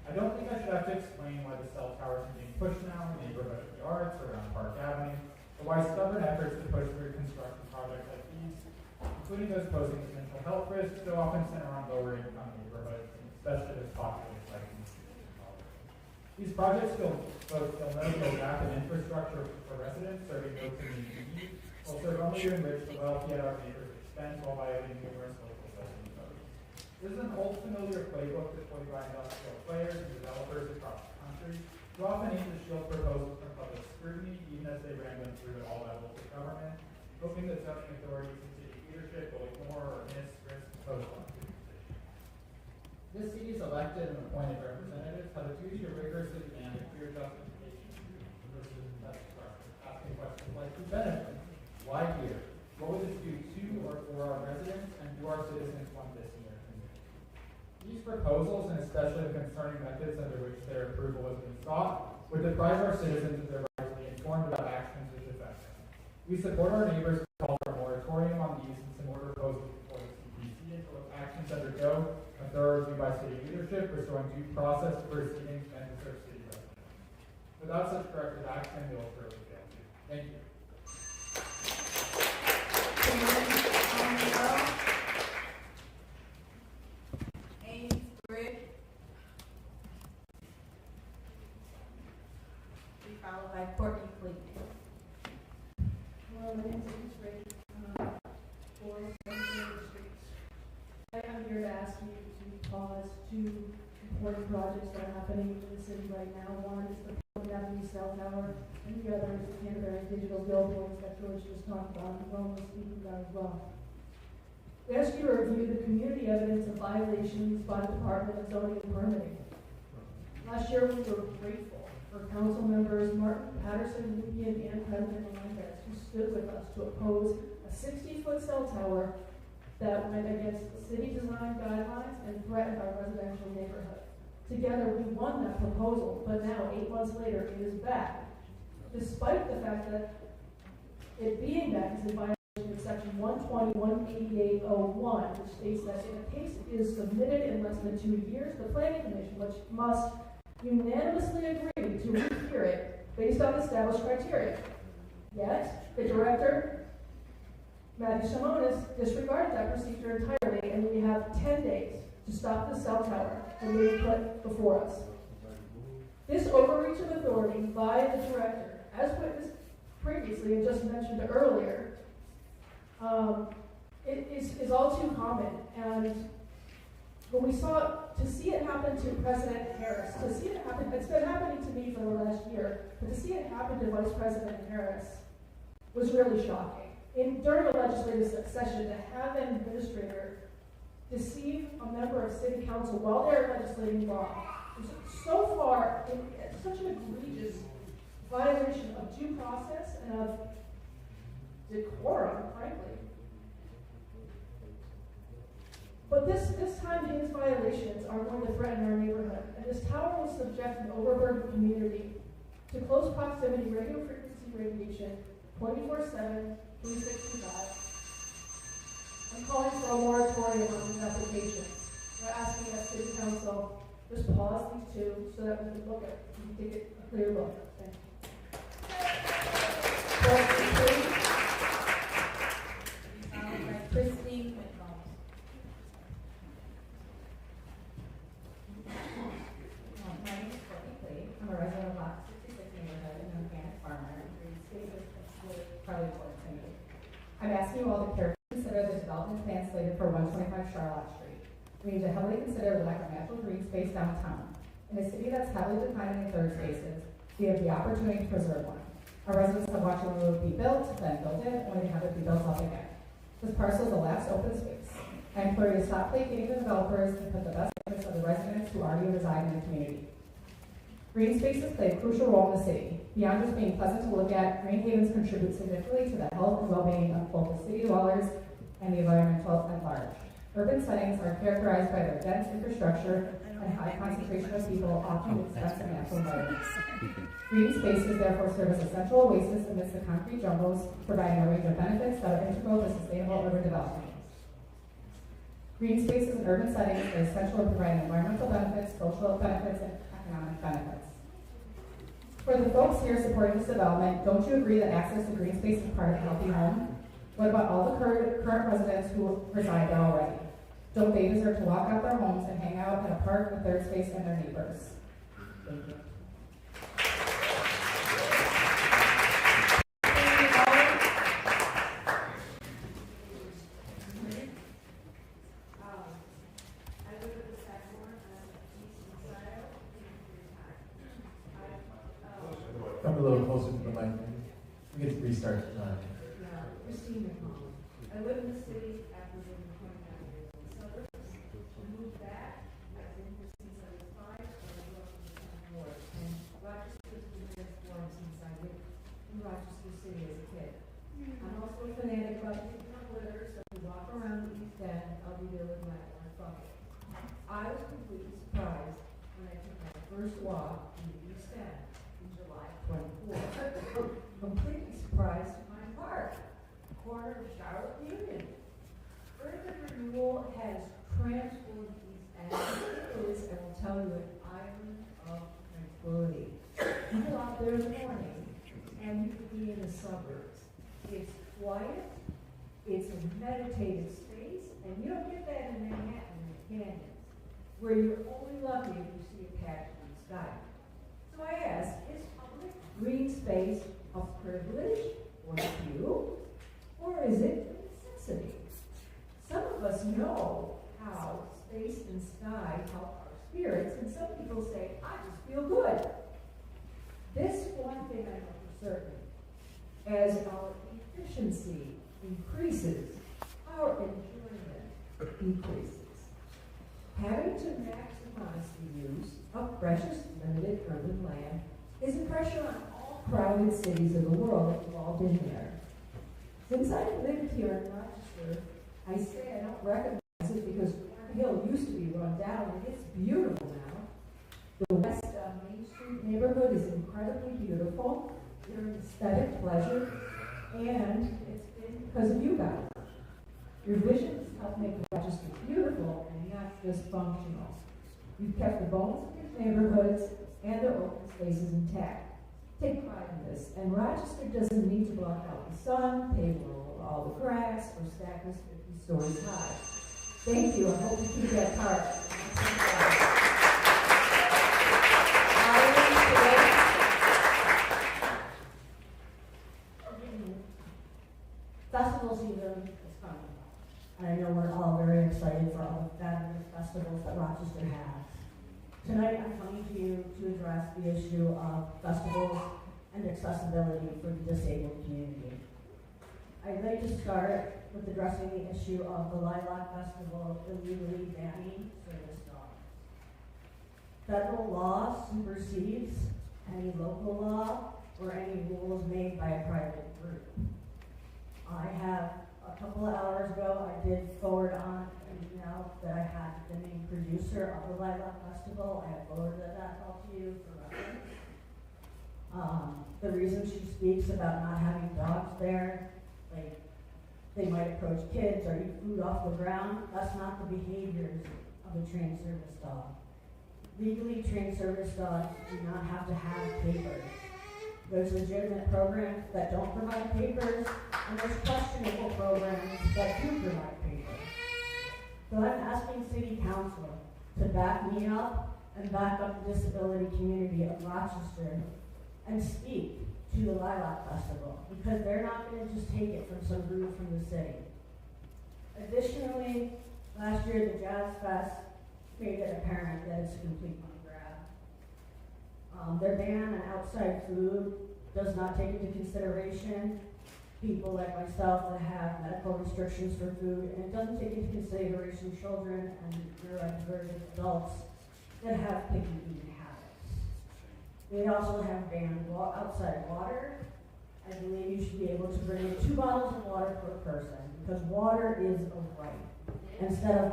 I don't think I should have to explain why the cell towers are being pushed now in neighborhood yards around Park Avenue, or why stubborn efforts to push through construction projects like these, including those posing potential health risks, so often center on lower income neighborhoods, especially as populated like these. These projects both fill no rapid infrastructure for residents, serving no community need, while serve only to enrich the wealthy at our neighbors' expense while violating numerous local zoning codes. This is an old familiar playbook deployed by industrial players and developers across the country, who often aim to shield proposals from public scrutiny, even as they ran them through at all levels of government, hoping that zoning authorities and city leadership will ignore or miss risks posed on the decision. This city's elected and appointed representatives have a duty to rigorously demand a clear justification versus asking questions like who benefits, why here, what would this do to or for our residents, and do our citizens want this in their community? These proposals, and especially the concerning methods under which their approval has been sought, would deprive our citizens of their right to be informed about actions which affect them. We support our neighbors who call for a moratorium on these and similar proposals before the CPC until actions undergo a thorough review by city leadership, restoring due process to proceedings and to serve city residents. Without such corrective action, we will surely fail to. Thank you. Ames, Grigg. Be followed by Courtney Cleveland. Hello, my name is Ames Ray, for Streets. I'm here to ask you to pause two important projects that are happening in the city right now. One is the Portland Avenue cell tower, and the other is the Canterbury digital billboards that George just talked about, and Ron was speaking about as well. We ask you to review the community evidence of violations by the Department of Zoning and Permitting. Last year, we were grateful for council members Martin Patterson, Lupian, and President Melendez, who stood with us to oppose a 60-foot cell tower that went against city design guidelines and threatened our residential neighborhood. Together, we won that proposal, but now, 8 months later, it is back, despite the fact that it being back is in violation of section 120.188.01, which states that if a case is submitted in less than 2 years, the planning commission, which must unanimously agree to rehear it based on established criteria. Yet, the director, Matthew Simonis, disregarded that procedure entirely, and we have 10 days to stop the cell tower from being put before us. This overreach of authority by the director, as witnessed previously and just mentioned earlier, it is all too common. And when we saw, to see it happen to President Harris, to see it happen, it's been happening to me for the last year, but to see it happen to Vice President Harris was really shocking. During a legislative session, to have an administrator deceive a member of city council while they're legislating law is so far, it's such an egregious violation of due process and of decorum, frankly. But this time, his violations are going to threaten our neighborhood, and this tower will subject an overburdened community to close proximity radio frequency radiation 24/7, 365. I'm calling for a moratorium on these applications. We're asking that City Council just pause these two so that we can look at, we can take a clear look. Thank you. Christine McCombs. My name is Courtney Clee. I'm a resident of Lot 66 neighborhood and an organic farmer. Green spaces is probably important to me. I'm asking you all to carefully consider the development plan slated for 125 Charlotte Street. We need to heavily consider the lack of natural green space downtown. In a city that's heavily declining in third spaces, we have the opportunity to preserve one. Our residents have watched the road be built, then built in, only to have it be built up again. This parcel is a last open space. I implore you to stop placating the developers and put the best interests of the residents who already reside in the community. Green spaces play a crucial role in the city. Beyond just being pleasant to look at, green havens contribute significantly to the health and well-being of both the city dwellers and the environment at large. Urban settings are characterized by their dense infrastructure and high concentration of people, often in expensive natural environments. Green spaces therefore serve as essential oases amidst the concrete jungles, providing a range of benefits that are integral to sustainable urban development. Green spaces in urban settings are essential in providing environmental benefits, social benefits, and economic benefits. For the folks here supporting this development, don't you agree that access to green space is part of a healthy home? What about all the current residents who reside there already? Don't they deserve to walk out their homes and hang out in a park with their space and their neighbors? Thank you. Come a little closer to the mic. We get to restart. Christine McCollum. I live in the city after living 29 years in the suburbs. I moved back. I've been here since I was 5, and I grew up in the town ward. And Rochester's been transformed since I lived in Rochester City as a kid. I'm also a fanatic about picking up litter, so if we walk around the East End, I'll be there with my orange bucket. I was completely surprised when I took my first walk in the East End in July 24. Completely surprised to find park. Corner of Charlotte Union. Urban renewal has transformed East End. It is, I will tell you, an island of tranquility. You go out there in the morning, and you could be in the suburbs. It's quiet, it's a meditative space, and you don't get that in Manhattan and the canyons, where you're only lucky if you see a patch of blue sky. So I ask, is public green space a privilege or a few? Or is it a necessity? Some of us know how space and sky help our spirits, and some people say, I just feel good. This one thing I know for certain, as our efficiency increases, our enjoyment decreases. Having to maximize the use of precious limited urban land is a pressure on all crowded cities of the world, and we've all been there. Since I've lived here in Rochester, I say I don't recognize it because Warren Hill used to be run down, and it's beautiful now. The West Main Street neighborhood is incredibly beautiful. They're an aesthetic pleasure, and it's been because of you guys. Your vision has helped make Rochester beautiful and not just functional. You've kept the bones of your neighborhoods and their open spaces intact. Take pride in this, and Rochester doesn't need to block out the sun, pave all the grass, or stack us 50 stories high. Thank you. I hope you keep that part. Festival season is coming up, and I know we're all very excited for all the fabulous festivals that Rochester has. Tonight I'm coming to you to address the issue of festivals and accessibility for the disabled community. I'd like to start with addressing the issue of the Lilac Festival illegally banning service dogs. Federal law supersedes any local law or any rules made by a private group. I have, a couple of hours ago, I did forward on an email that I had the main producer of the Lilac Festival. I have forwarded that all to you for reference. The reason she speaks about not having dogs there, like they might approach kids or eat food off the ground, that's not the behaviors of a trained service dog. Legally trained service dogs do not have to have papers. There's legitimate programs that don't provide papers, and there's questionable programs that do provide papers. So I'm asking City Council to back me up and back up the disability community of Rochester and speak to the Lilac Festival, because they're not going to just take it from some group from the city. Additionally, last year the Jazz Fest made it apparent that it's a complete money grab. Their ban on outside food does not take into consideration people like myself that have medical restrictions for food, and it doesn't take into consideration children and neurodivergent adults that have picky eating habits. They also have banned outside water. I believe you should be able to bring in 2 bottles of water per person, because water is a right. instead of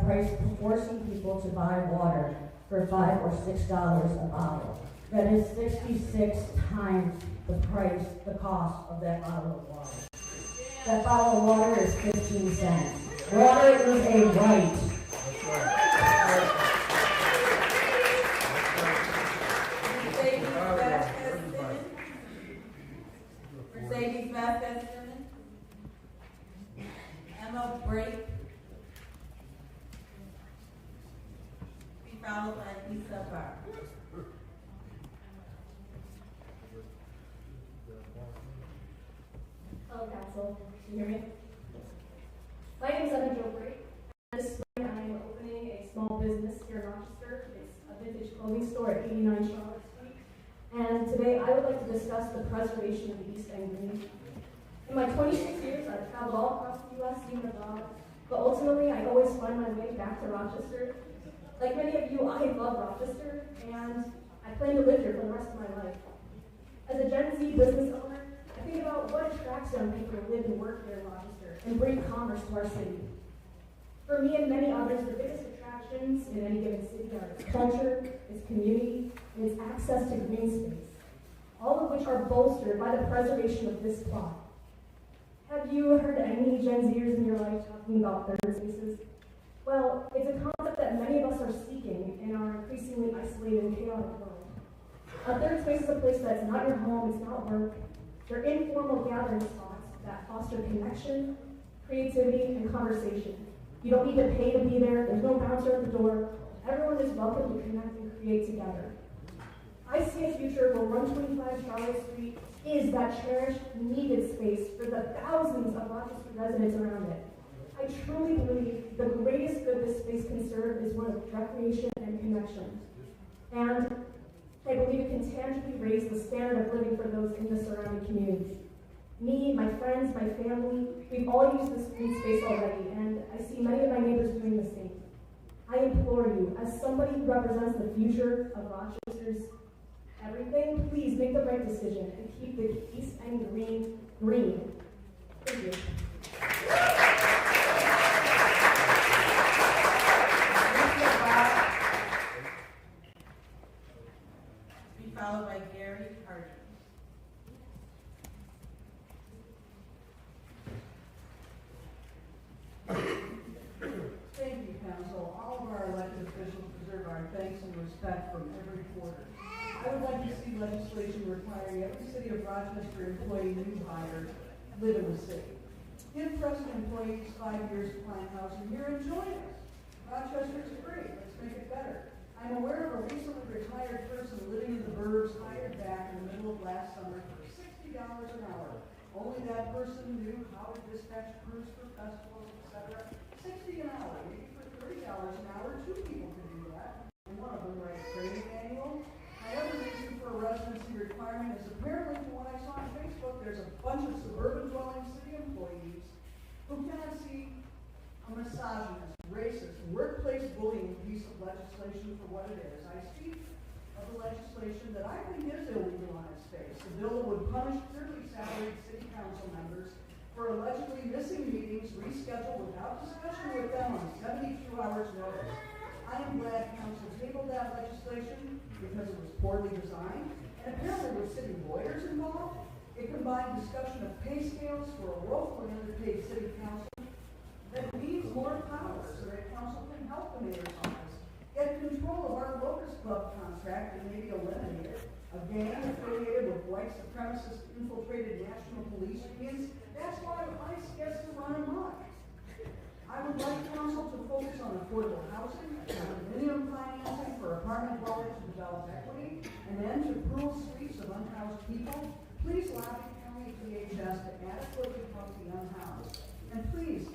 forcing people to buy water for $5 or $6 a bottle. That is 66 times the cost of that bottle of water. That bottle of water is 15 cents. Water is a right. Mercedes Vasquez Simmons. Emma Brake. Be followed by Lisa Barr. Hello, Council. Can you hear me? My name is Emma Brake. This spring, I am opening a small business here in Rochester. It's a vintage clothing store at 89 Charlotte Street. And today, I would like to discuss the preservation of the East End Green. In my 26 years, I've traveled all across the U.S., even abroad. But ultimately, I always find my way back to Rochester. Like many of you, I love Rochester, and I plan to live here for the rest of my life. As a Gen Z business owner, I think about what attracts young people to live and work here in Rochester and bring commerce to our city. For me and many others, the biggest attractions in any given city are its culture, its community, and its access to green space, all of which are bolstered by the preservation of this plot. Have you heard any Gen Zers in your life talking about third spaces? Well, it's a concept that many of us are seeking in our increasingly isolated and chaotic world. A third space is a place that's not your home, it's not work. They're informal gathering spots that foster connection, creativity, and conversation. You don't need to pay to be there, there's no bouncer at the door. Everyone is welcome to connect and create together. I see a future where 125 Charlotte Street is that cherished, needed space for the thousands of Rochester residents around it. I truly believe the greatest good this space can serve is one of recreation and connection. And I believe it can tangibly raise the standard of living for those in the surrounding communities. Me, my friends, my family, we've all used this green space already, and I see many of my neighbors doing the same. I implore you, as somebody who represents the future of Rochester's everything, please make the right decision and keep the East End Green green. Thank you. Be followed by Gary Hardy. Thank you, Council. All of our elected officials deserve our thanks and respect from every quarter. I would like to see legislation requiring every City of Rochester employee new hire live in the city. Give present employees 5 years to find housing here and join us. Rochester is free. Let's make it better. I'm aware of a recently retired person living in the burbs hired back in the middle of last summer for $60 an hour. Only that person knew how to dispatch crews for festivals, etc. $60 an hour. Maybe for $30 an hour, 2 people could do that. And one of them writes training manual. My other reason for a residency requirement is apparently from what I saw on Facebook, there's a bunch of suburban dwelling city employees who cannot see a misogynist, racist, workplace bullying piece of legislation for what it is. I speak of the legislation that I think is illegal on its face. The bill that would punish clearly salaried city council members for allegedly missing meetings rescheduled without discussion with them on 72 hours notice. I am glad council tabled that legislation because it was poorly designed, and apparently with city lawyers involved. It combined discussion of pay scales for a woefully underpaid city council that needs more power so that council can help the mayor's office get control of our locust club contract and maybe eliminate it. A gang affiliated with white supremacist infiltrated national police unions, that's why ICE gets to run amok. I would like council to focus on affordable housing, minimum financing for apartment dwellers to develop equity, and end to cruel sweeps of unhoused people. Please lobby county DHS to adequately help the unhoused. And please,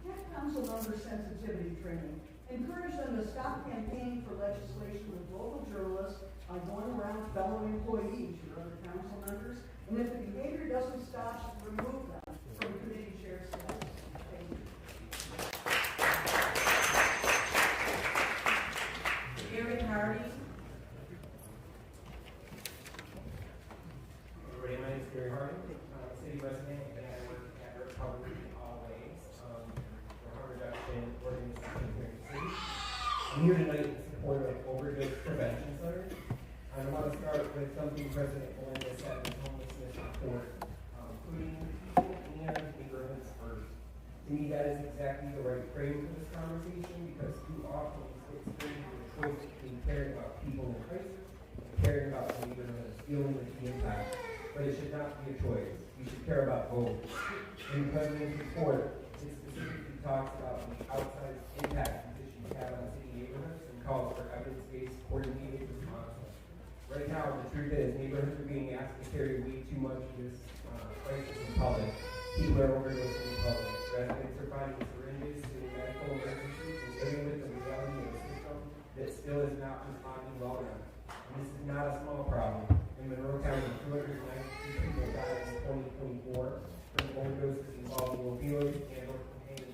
get council member sensitivity training. Encourage them to stop campaigning for legislation with local journalists by going around fellow employees, your other council members. And if the behavior doesn't stop, remove them from committee chair status. Thank you. Gary Hardy. Everybody, my name is Gary Hardy. I'm a city resident and I work at Recovery always. We're a harm reduction organization I'm here tonight in support of overdose prevention centers. And I want to start with something President Melinda said in the homelessness report, putting people and neighborhoods first. To me, that is exactly the right frame for this conversation, because too often it's framed as a choice between caring about people in crisis and caring about the neighborhoods, dealing with the impact. But it should not be a choice. You should care about both. In the President's report, it specifically talks about the outsized impact these issues have on city neighborhoods and calls for evidence-based, coordinated response. Right now, the truth is, neighborhoods are being asked to carry way too much of this crisis in public. People are overdosing in public. Residents are finding syringes in medical emergencies and living with the reality of a system that still is not responding well enough. And this is not a small problem. In Monroe County, 292 people died in 2024 from overdoses involving opioids and or cocaine.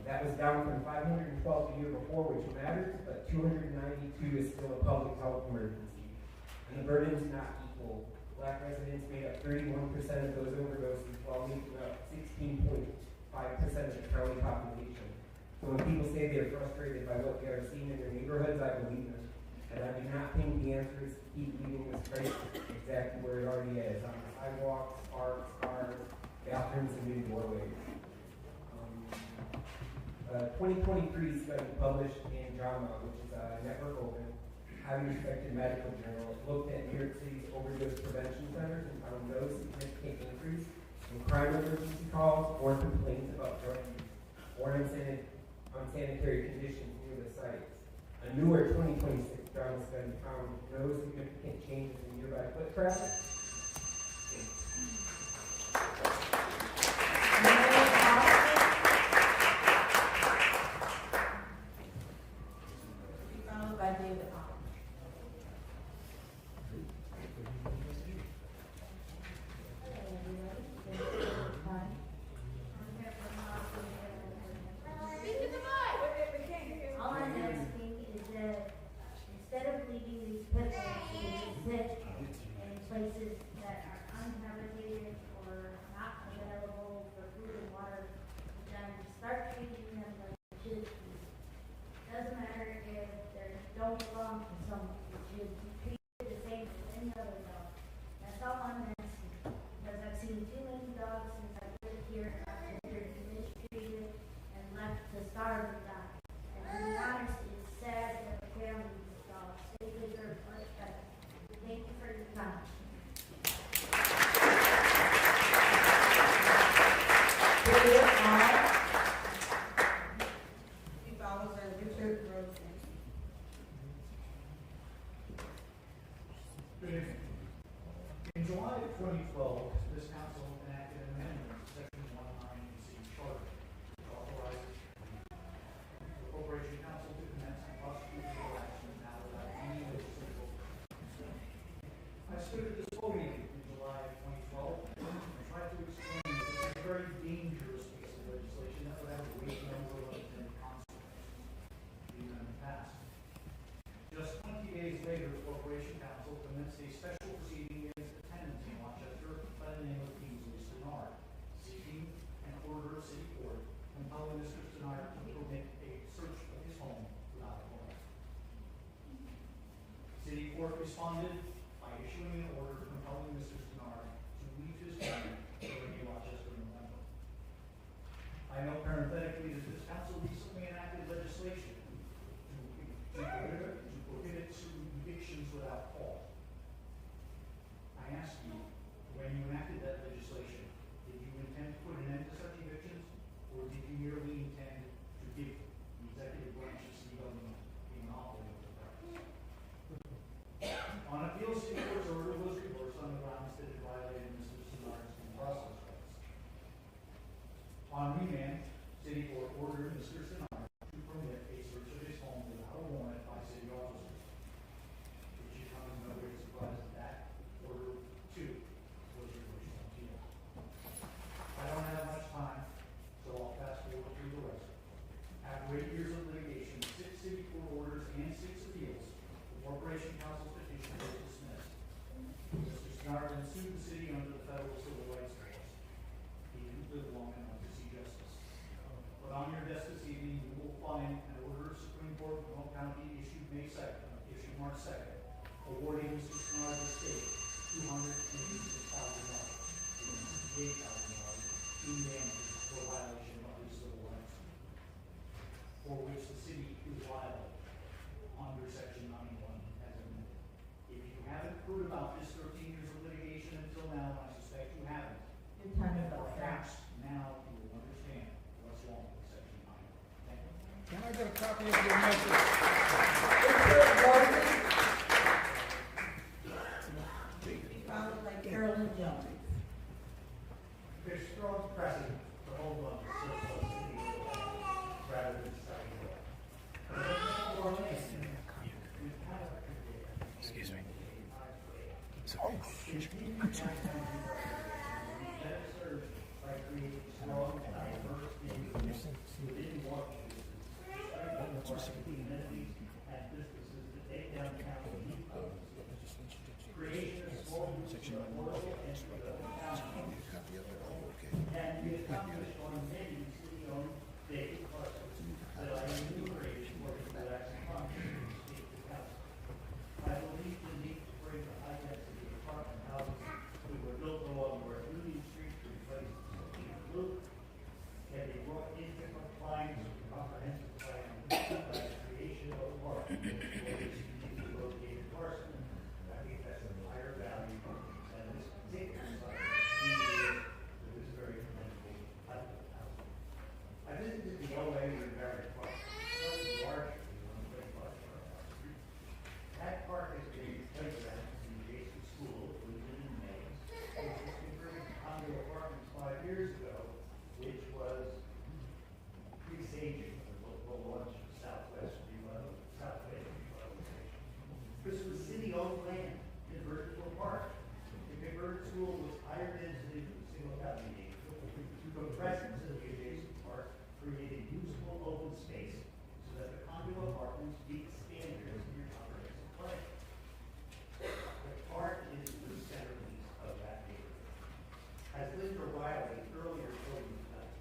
That was down from 512 the year before, which matters, but 292 is still a public health emergency. And the burden is not equal. Black residents made up 31% of those overdoses, while making up 16.5% of the county population. So when people say they are frustrated by what they are seeing in their neighborhoods, I believe them. And I do not think the answer is to keep leaving this crisis exactly where it already is, on the sidewalks, parks, cars, bathrooms, and new doorways. 2023 study published in JAMA, which is a network open, highly respected medical journal, looked at New York City's overdose prevention centers and found no significant increase in crime emergency calls or complaints about drug use or unsanitary conditions near the sites. A newer 2026 JAMA study found no significant changes in nearby foot traffic. Followed by David Hall. All I'm asking is that instead of leaving these pet to sit in places that are uninhabited or not available for food and water, then start treating them like they should be. Doesn't matter if they don't belong to someone, it should be treated the same as any other dog. That's all I'm asking, because I've seen too many dogs since I've lived here, and they're mistreated and left to starve and die. And to be honest, it's sad that the families of dogs, they deserve much better. Thank you for your time. He follows Richard Rosen. In July of 2012, this council enacted an amendment to Section 19 of the city charter, which authorizes the corporation council to commence and prosecute legal action now without any legislative oversight. I stood at this podium in July of 2012 and tried to explain that this is a very dangerous piece of legislation that would have a great number of unintended consequences even in the past. Just 20 days later, the corporation council commenced a special proceeding against the tenants in Rochester by the name of Kingsley Stenard, seeking an order of city court compelling Mr. Stenard to permit a search of his home without a warrant. City court responded by issuing an order compelling Mr. Stenard to leave his home early in Rochester, November. I know parenthetically that this council recently enacted legislation to prohibit certain evictions without cause. I ask you, when you enacted that legislation, did you intend to put an end to such evictions, or did you merely intend to give the executive branch of city government a monopoly over the practice? On appeal, city court's order was reversed on the grounds that it violated Mr. Stenard's due process rights. On remand, city court ordered Mr. Stenard to permit a search of his home without a warrant by city officers. It should come as no great surprise that order, too, was reversed on appeal. I don't have much time, so I'll fast forward through the rest. After 8 years of litigation, 6 city court orders, and 6 appeals, the corporation council's petition was dismissed. Mr. Stenard then sued the city under the federal civil rights laws. He didn't live long enough to see justice. But on your desk this evening, you will find an order of County issued March 2nd, awarding the supervisor state $286,000 and $68,000 in damages for violation of the civil rights, for which the city is liable under Section 91 as amended. If you haven't heard about this 13 years of litigation until now, I suspect you haven't. Your time is And up, sir. perhaps now you will understand what's wrong with Section 91. Thank you. Can I get a copy of your message? Followed by Carolyn Jones. There's strong precedent to hold on to surplus city rather than deciding what. Excuse me. By creating strong, diverse communities within Washington, communities and businesses that take downtown and meet those. Creation of small groups of local and can be accomplished on many city-owned vacant parcels that I enumerated for the election function to speak to council. I believe the need to bring the high-density apartment houses that were built along North Union Street to replace the City of Blue can be brought into compliance with the comprehensive plan by the creation of a park for this uniquely located parcel. I think that's a higher value than this particular site. It is very commendable. I visited the OA in Barrett Park. It's larger than 135 Street. That park is a playground for the adjacent school, Woodland and Mays, which was converted to condo apartments 5 years ago, which was presaging the launch of Southwest revitalization. This was city-owned land converted to a park. The converted school was higher density than the single-family neighborhood. The presence of the adjacent park created usable open space so that the condo apartments meet standards in your comprehensive plan. The park is the centerpiece of that neighborhood. As Linda Riley earlier told you tonight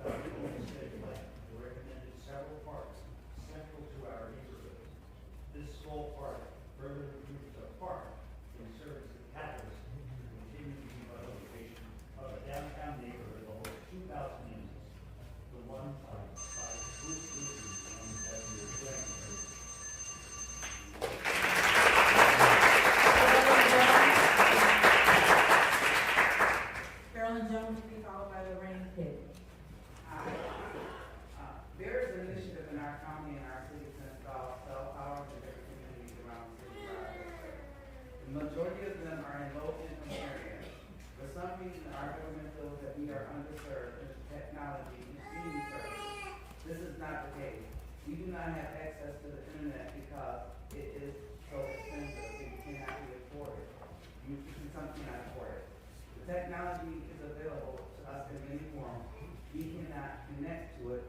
about the Homestead plan, who recommended several parks central to our neighborhood. This small park further improves our park and serves the catalyst to continue the revitalization of a downtown neighborhood of over 2,000 units. The one by Bruce Lucy and Edward Wagner. Carolyn Jones will be followed by Lorraine Kidd. There is an initiative in our county and our city to install cell towers in different communities around the city of Rochester. The majority of them are in low-income areas. For some reason, our government feels that we are underserved in technology and streaming services. This is not the case. We do not have access to the internet because it is so expensive that you cannot be afforded. Some cannot afford it. The technology is available to us in many forms. We cannot connect to it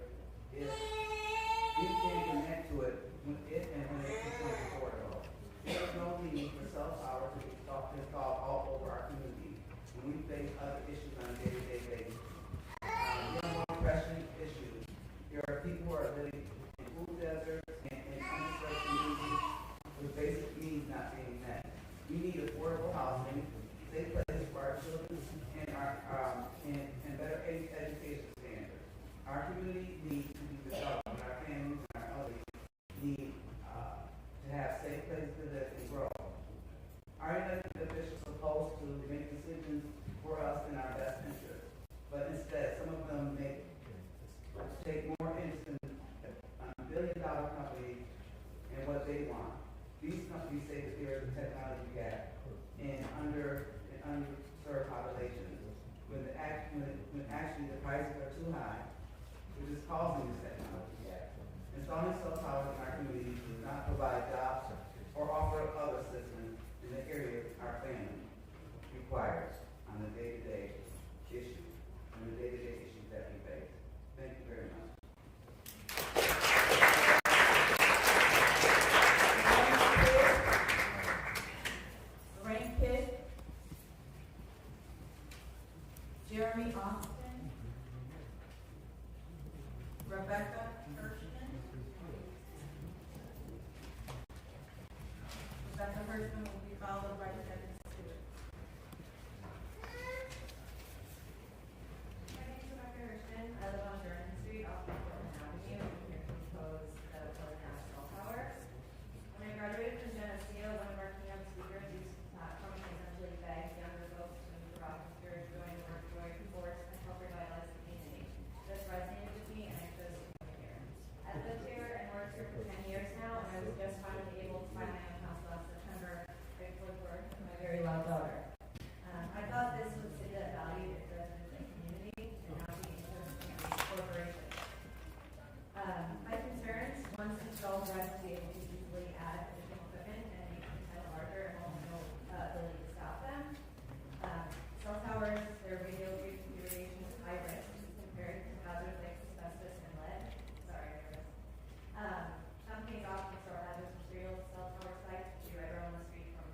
if we can connect to it when it becomes affordable. There is no need for cell towers to be installed all over our community when we face other issues on a day-to-day basis. There are more pressing issues. There are people who are living in food deserts and in unserved communities with basic needs not being met. We need affordable housing, safe places for our children, and better education standards. Our community needs to be developed, and our families and our others need to have safe places to live and grow. Our elected officials are supposed to make decisions for us in our best interest, but instead, some of them take more interest in billion-dollar companies and what they want. These companies say that there is a technology gap in underserved populations, when actually the prices are too high, which is causing this technology gap. Installing cell towers in our communities does not provide jobs or offer other assistance in the areas our family requires on the day-to-day issues that we face. Thank you very much. Lorraine Kidd. Jeremy Austin. Rebecca Hirschman. person will be followed by Deputy Stewart. My name is Rebecca Richmond. I live on Jordan Street off of Portland Avenue. I'm here to propose the Portland Cell Tower. When I graduated from Geneseo, one of our keynote speakers used to come and essentially beg younger folks to move to Rochester, join the workforce, and help revitalize the community. This resonated with me, and I chose to move here. I've lived here and worked here for 10 years now, and I was just finally able to buy my own house last September, right before the birth of my very loud daughter. I thought this was a city that valued its residents and community, and not the interests of corporations. My concerns, once installed, residents be able to easily add additional equipment and make them kind of larger and will have no ability to stop them. Cell towers, their radio configuration is high risk compared to hazards like asbestos and lead. Sorry, I risk. Companies often store hazardous materials at cell tower sites, which is right around the street from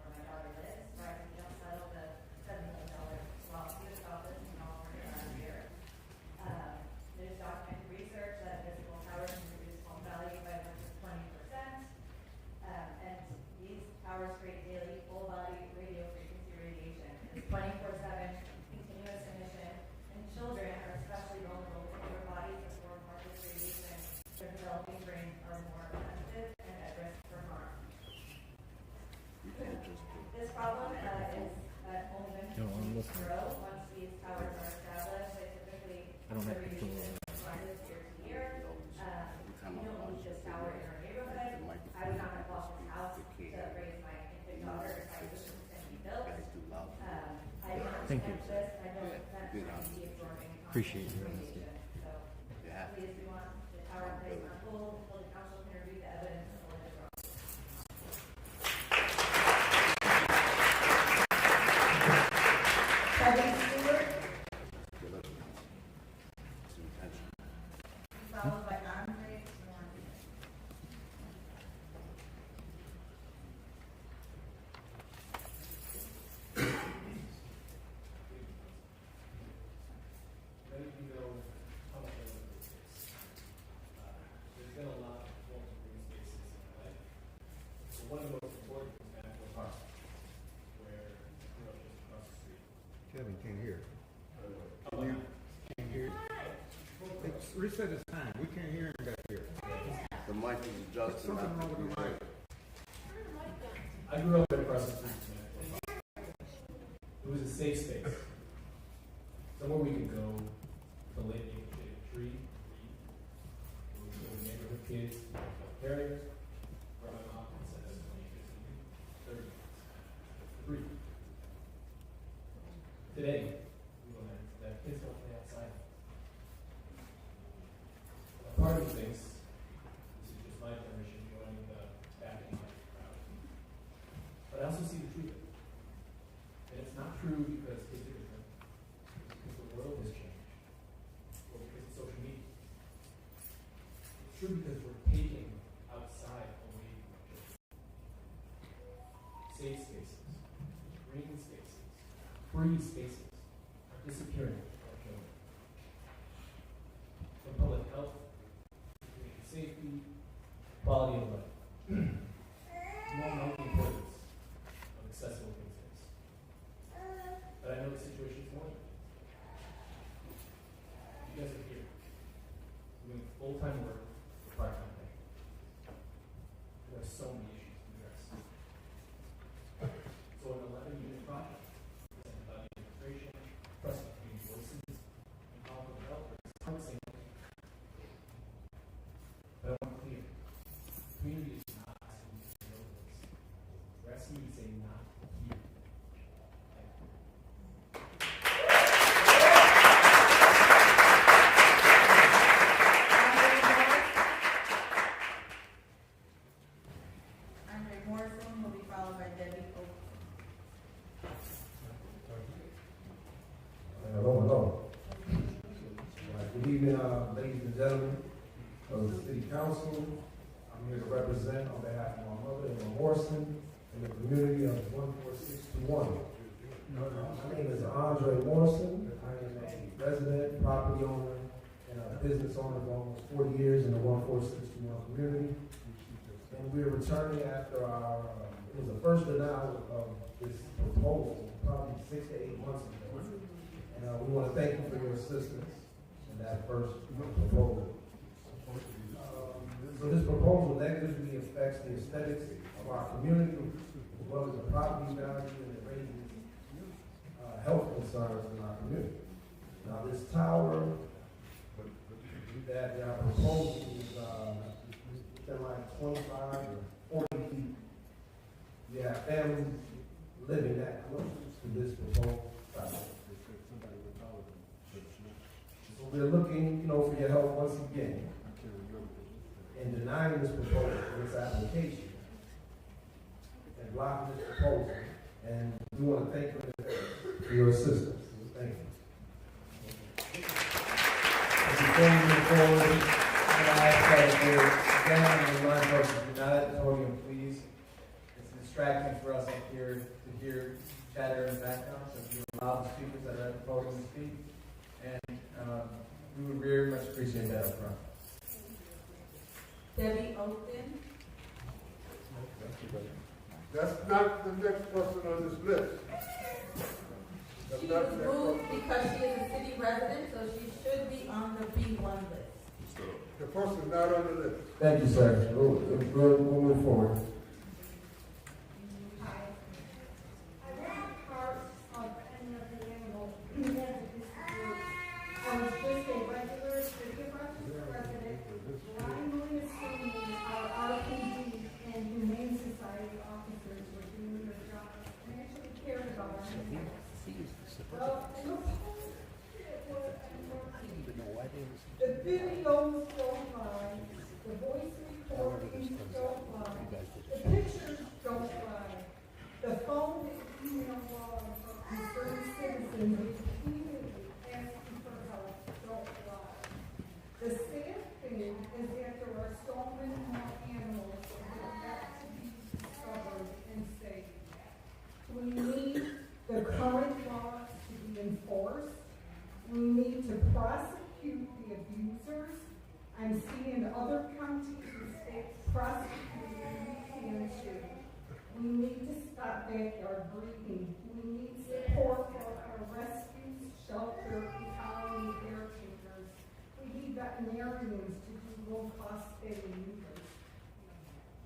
where my daughter lives, where I can just settle the $7 million lawsuit about this in California last year. There's documented research that physical towers can reduce home value by as much as 20%. And these towers create daily full body radio frequency radiation. It's 24/7 continuous emission, and children are especially vulnerable because their bodies absorb more of this radiation. Their developing brains are more sensitive and at risk for harm. This problem is only going to continue to grow once these towers are established. They typically radiation rises year to year. We don't need this tower in our neighborhood. I would not have bought this house to raise my infant daughter if I was going to be built. I don't accept this. I don't accept the absorbing Appreciate your radiation. So please, we want the tower placed on hold until the council can review the evidence and hold it wrong. Deputy Stewart, followed by Andre Warren. Many of you know how much I love green space. There's been a lot of forms of green spaces in my life. So one of the most important is Maxwell Park, where I grew up just across the street. Kevin can't hear. Oh, You can't hear. Reset his time. We can't hear him back here. The mic is adjusted. Something wrong with the mic. I grew up across the street from Maxwell Park. It was a safe space. Somewhere we could go to late evening, shade a tree, read. We would go with neighborhood kids, carriers, where my mom had sent us 20, 50, 30 minutes. Free. Today, we don't have that. Kids don't play outside. A part of me thinks this is just my generation joining the backing crowd. But I also see the truth of it. And it's not true because kids are different. It's because the world has changed. Or because of social media. It's true because we're taking outside away from our children. Safe spaces, green spaces, free spaces are disappearing from our children. From public health, community safety, quality of life. You all know the importance of accessible green space. But I know the situation is more than that. You guys are here, doing full-time work for part-time pay. There are so many issues to address. So an 11-unit project presented by the administration, trust between voices, and powerful developers, I'm saying, but I want to be clear. The community is not asking you to know this. We're asking you to say not here. Andre Morrison will be followed by Debbie Oaks. Hello. Good evening, ladies and gentlemen of the City Council. I'm here to represent on behalf of my mother and my Morrison and the community of 14621. My name is Andre Morrison. I am a resident, property owner, and a business owner for almost 40 years in the 14621 community. And we're returning after our, it was the first denial of this proposal, probably 6 to 8 months ago. And we want to thank you for your assistance in that first proposal. So this proposal negatively affects the aesthetics of our community, as well as the property value, and it raises health concerns in our community. Now, this tower that they are proposing is within like 25 or 40 feet. You have families living that close to this proposed project. So we're looking, for your help once again in denying this proposal, this application, and blocking this proposal. And we want to thank you for your assistance. Thank you. Before we move forward, I ask that you again remind folks to do not at the podium, please. It's distracting for us up here to hear chatter in the background, so if you allow the speakers that are at the podium to speak. And we would very much appreciate that up front. Debbie Oakton. That's not the next person on this list. That's She not was the next moved person. because she is a city resident, so she should be on the B1 list. The person's not on the list. Thank you, sir. We'll move forward. Hi. I wasn't part of any of the animal advocacy groups. I was just a regular City of Rochester resident, blindly assuming our RPD and Humane Society officers were doing their jobs and actually cared about our animals. Well, it was the videos don't lie, the voice recordings don't lie, the pictures don't lie, the phone and email logs of concerned citizens repeatedly asking for help don't lie. The sad thing is that there are so many more animals that have yet to be discovered and saved. We need the current laws to be enforced. We need to prosecute the abusers. I'm seeing other counties and states prosecuting and too. We need to stop backyard breeding. We need support for our rescues, shelter, and colony caretakers. We need veterinarians to do low-cost spay and neuters.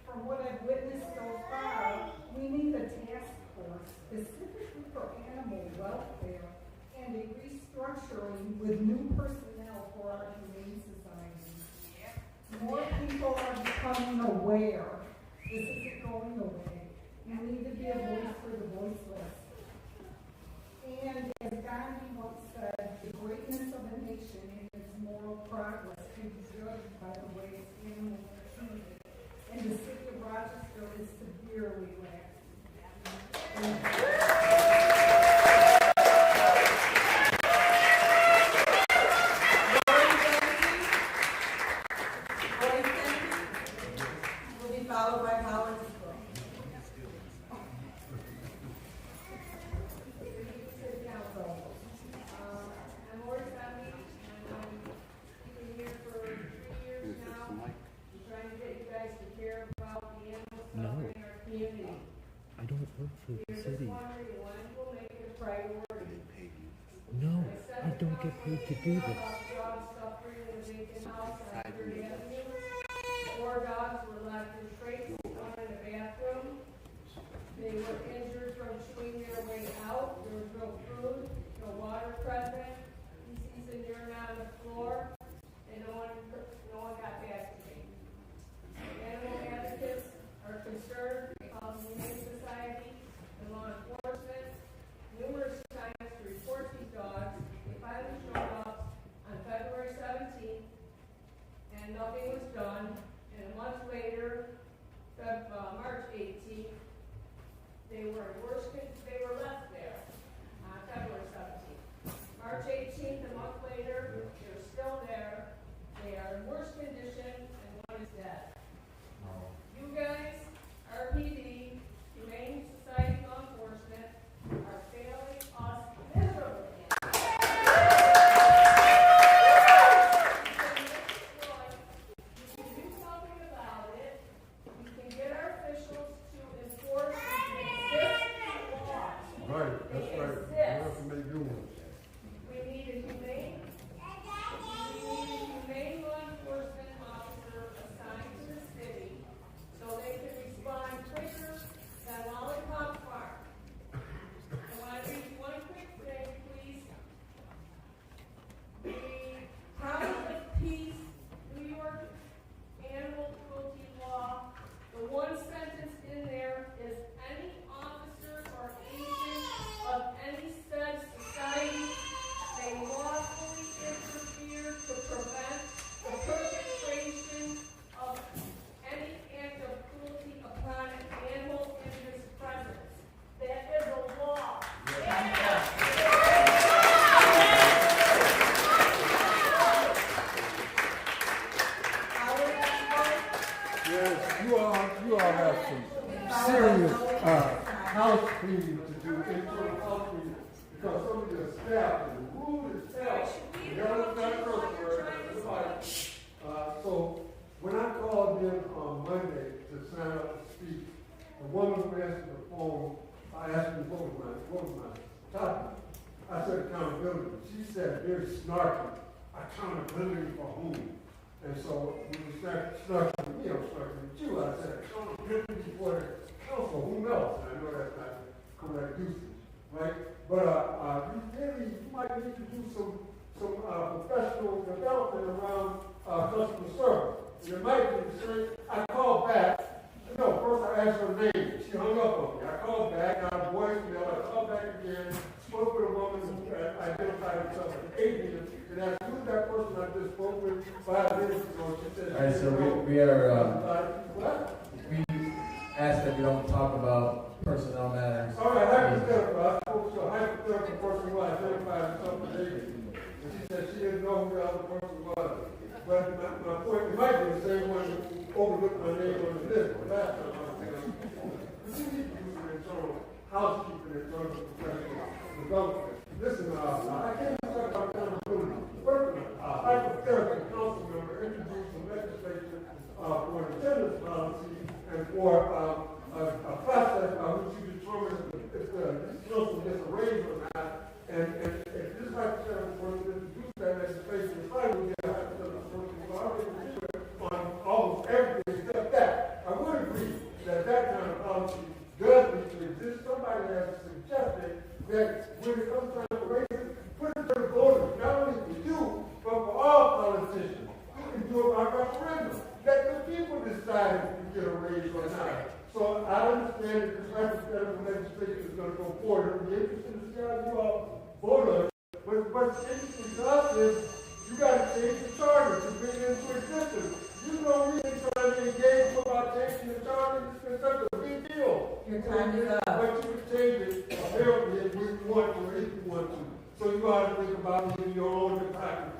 From what I've witnessed so far, we need a task force specifically for animal welfare and a restructuring with new personnel for our Humane Society. More people are becoming aware. This isn't going away. You need to be a voice for the voiceless. And as Gandhi once said, the greatness of a nation and its moral progress can be judged by the way its animals are treated. And the City of Rochester is severely lacking. Followed by Howard School. City Council. I'm Lori Sunny, and I've been here for 3 years now. I'm trying to get you guys to care about the animals in our community. I don't work for the You're city. just wondering when we'll make it a priority. No, I don't get paid to do this. Dogs suffering in a vacant house on 3rd Avenue. 4 dogs were left in crates, one in a bathroom. They were injured from chewing their way out. There was no food, no water present. Feces and urine on the floor, and no one got back to me. Animal advocates are concerned, called the Humane Society and law enforcement numerous times to report these dogs. They finally showed up on February 17th, and nothing was done. And a month later, March 18th, they were left there on February 17th. March 18th, a month later, they were still there. Yes, you all have some serious house cleaning to do, internal house cleaning, because some of your staff is rude as hell. So when I called in on Monday to sign up to speak, the woman who answered the phone, I asked her what was my topic. I said accountability. She said very snarky. Accountability for whom? And so when we started snarking with me, I'm snarking with you. I said accountability for the council. Who knows? I know that's not correct usage, right? But you might need to do some professional development around customer service. And it might be the same. I called back. No, first I asked her name. She hung up on me. I called back, got a voicemail. I called back again, spoke with a woman who identified herself as Adrian, and asked who's that person I just spoke with 5 minutes ago. She said, all right, so we ask that we don't talk about personnel matters. All right, hypothetical. I spoke to a hypothetical person who identified herself as Adrian. And she said she didn't know who the other person was. But my point, it might be the same one who overlooked my name on the list. But last time I was there. We need to do some internal housekeeping in terms of professional development. Listen, I can't talk about accountability. First, a hypothetical council member introduced some legislation for an attendance policy and for a process by which you determine if the council gets a raise or not. And if this hypothetical person introduced that legislation, it's probably going to get a hypothetical person who already do it on almost everything except that. I would agree that that kind of policy does need to exist. Somebody has suggested that when it comes time for raises, put it to the voters, not only for you, but for all politicians. You can do it by referendum. Let the people decide if you get a raise or not. So I understand that this hypothetical legislation is going to go forward. It'll be interesting to see how you all vote on it. But what's interesting to us is you got to change the charter to bring it into existence. You know we've been trying to engage about changing the charter. It's been such a big deal. Your time is up. But you can change it apparently if you want to or if you want to. So you ought to think about it in your own hypocrisy.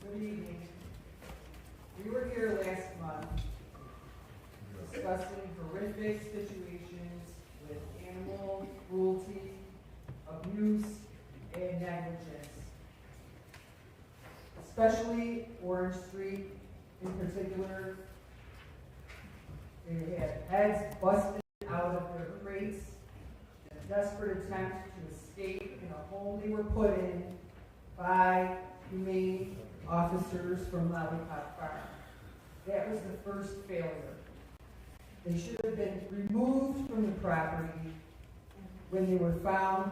Good evening. We were here last month discussing horrific situations with animal cruelty, abuse, and negligence. Especially Orange Street in particular. They had heads busted out of their crates in a desperate attempt to escape in a home they were put in by humane officers from Lollipop Farm. That was the first failure. They should have been removed from the property when they were found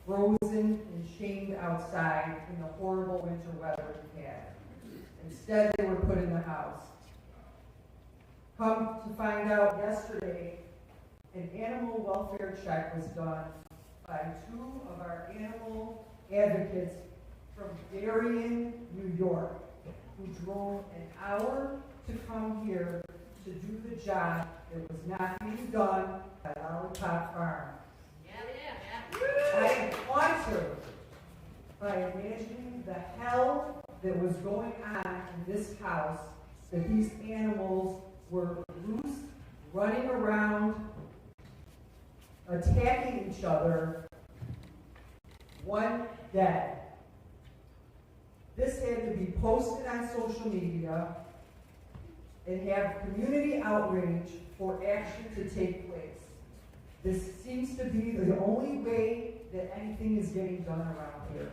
frozen and chained outside in the horrible winter weather we had. Instead, they were put in the house. Come to find out yesterday, an animal welfare check was done by 2 of our animal advocates from Darien, New York, who drove an hour to come here to do the job that was not being done at Lollipop Farm. I answered by imagining the hell that was going on in this house, that these animals were loose, running around, attacking each other, one dead. This had to be posted on social media and have community outrage for action to take place. This seems to be the only way that anything is getting done around here.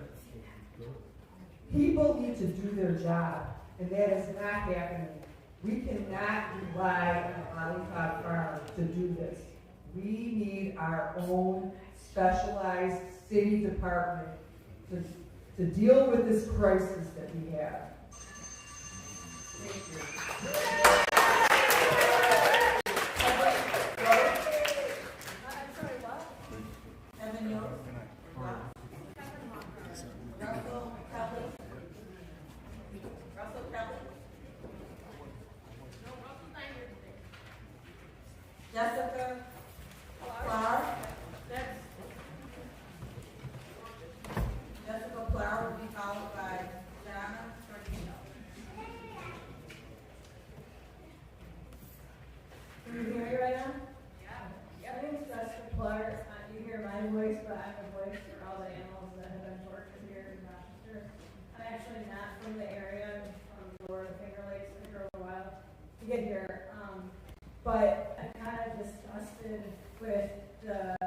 People need to do their job, and that is not happening. We cannot rely on Lollipop Farm to do this. We need our own specialized city department to deal with this crisis that we have. Thank you. Jessica Clark. Jessica Clark will be followed by Donna Tortino. Can you hear me right now? Yeah. My name is Jessica Clark. You hear my voice, but I have a voice for all the animals that have been tortured here in Rochester. I'm actually not from the area. I'm from Lower Finger Lakes. It took a while to get here. But I'm kind of disgusted with the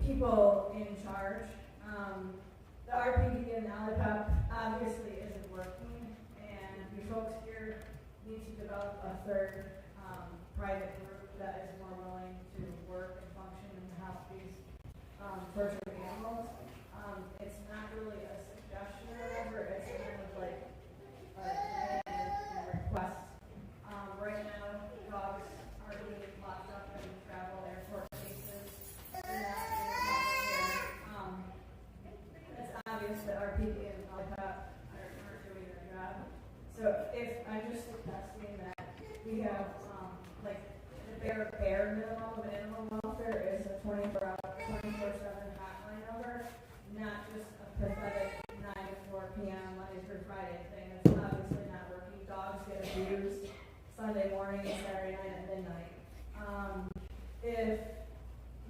people in charge. The RPD and LIPEP obviously isn't working, and you folks here need to develop a third private group that is more willing to work and function and help these tortured animals. It's not really a suggestion or whatever, it's kind of like a demand and request. Right now, dogs are being locked up in travel airport cases. They're not being proper care. It's obvious that our PD and LIPEP aren't doing their job. So if I'm just suggesting that we have like the bare minimum of animal welfare is a 24/7 hotline number, not just a pathetic 9 to 4 p.m. Monday through Friday thing. It's obviously not working. Dogs get abused Sunday morning and Saturday night and midnight. If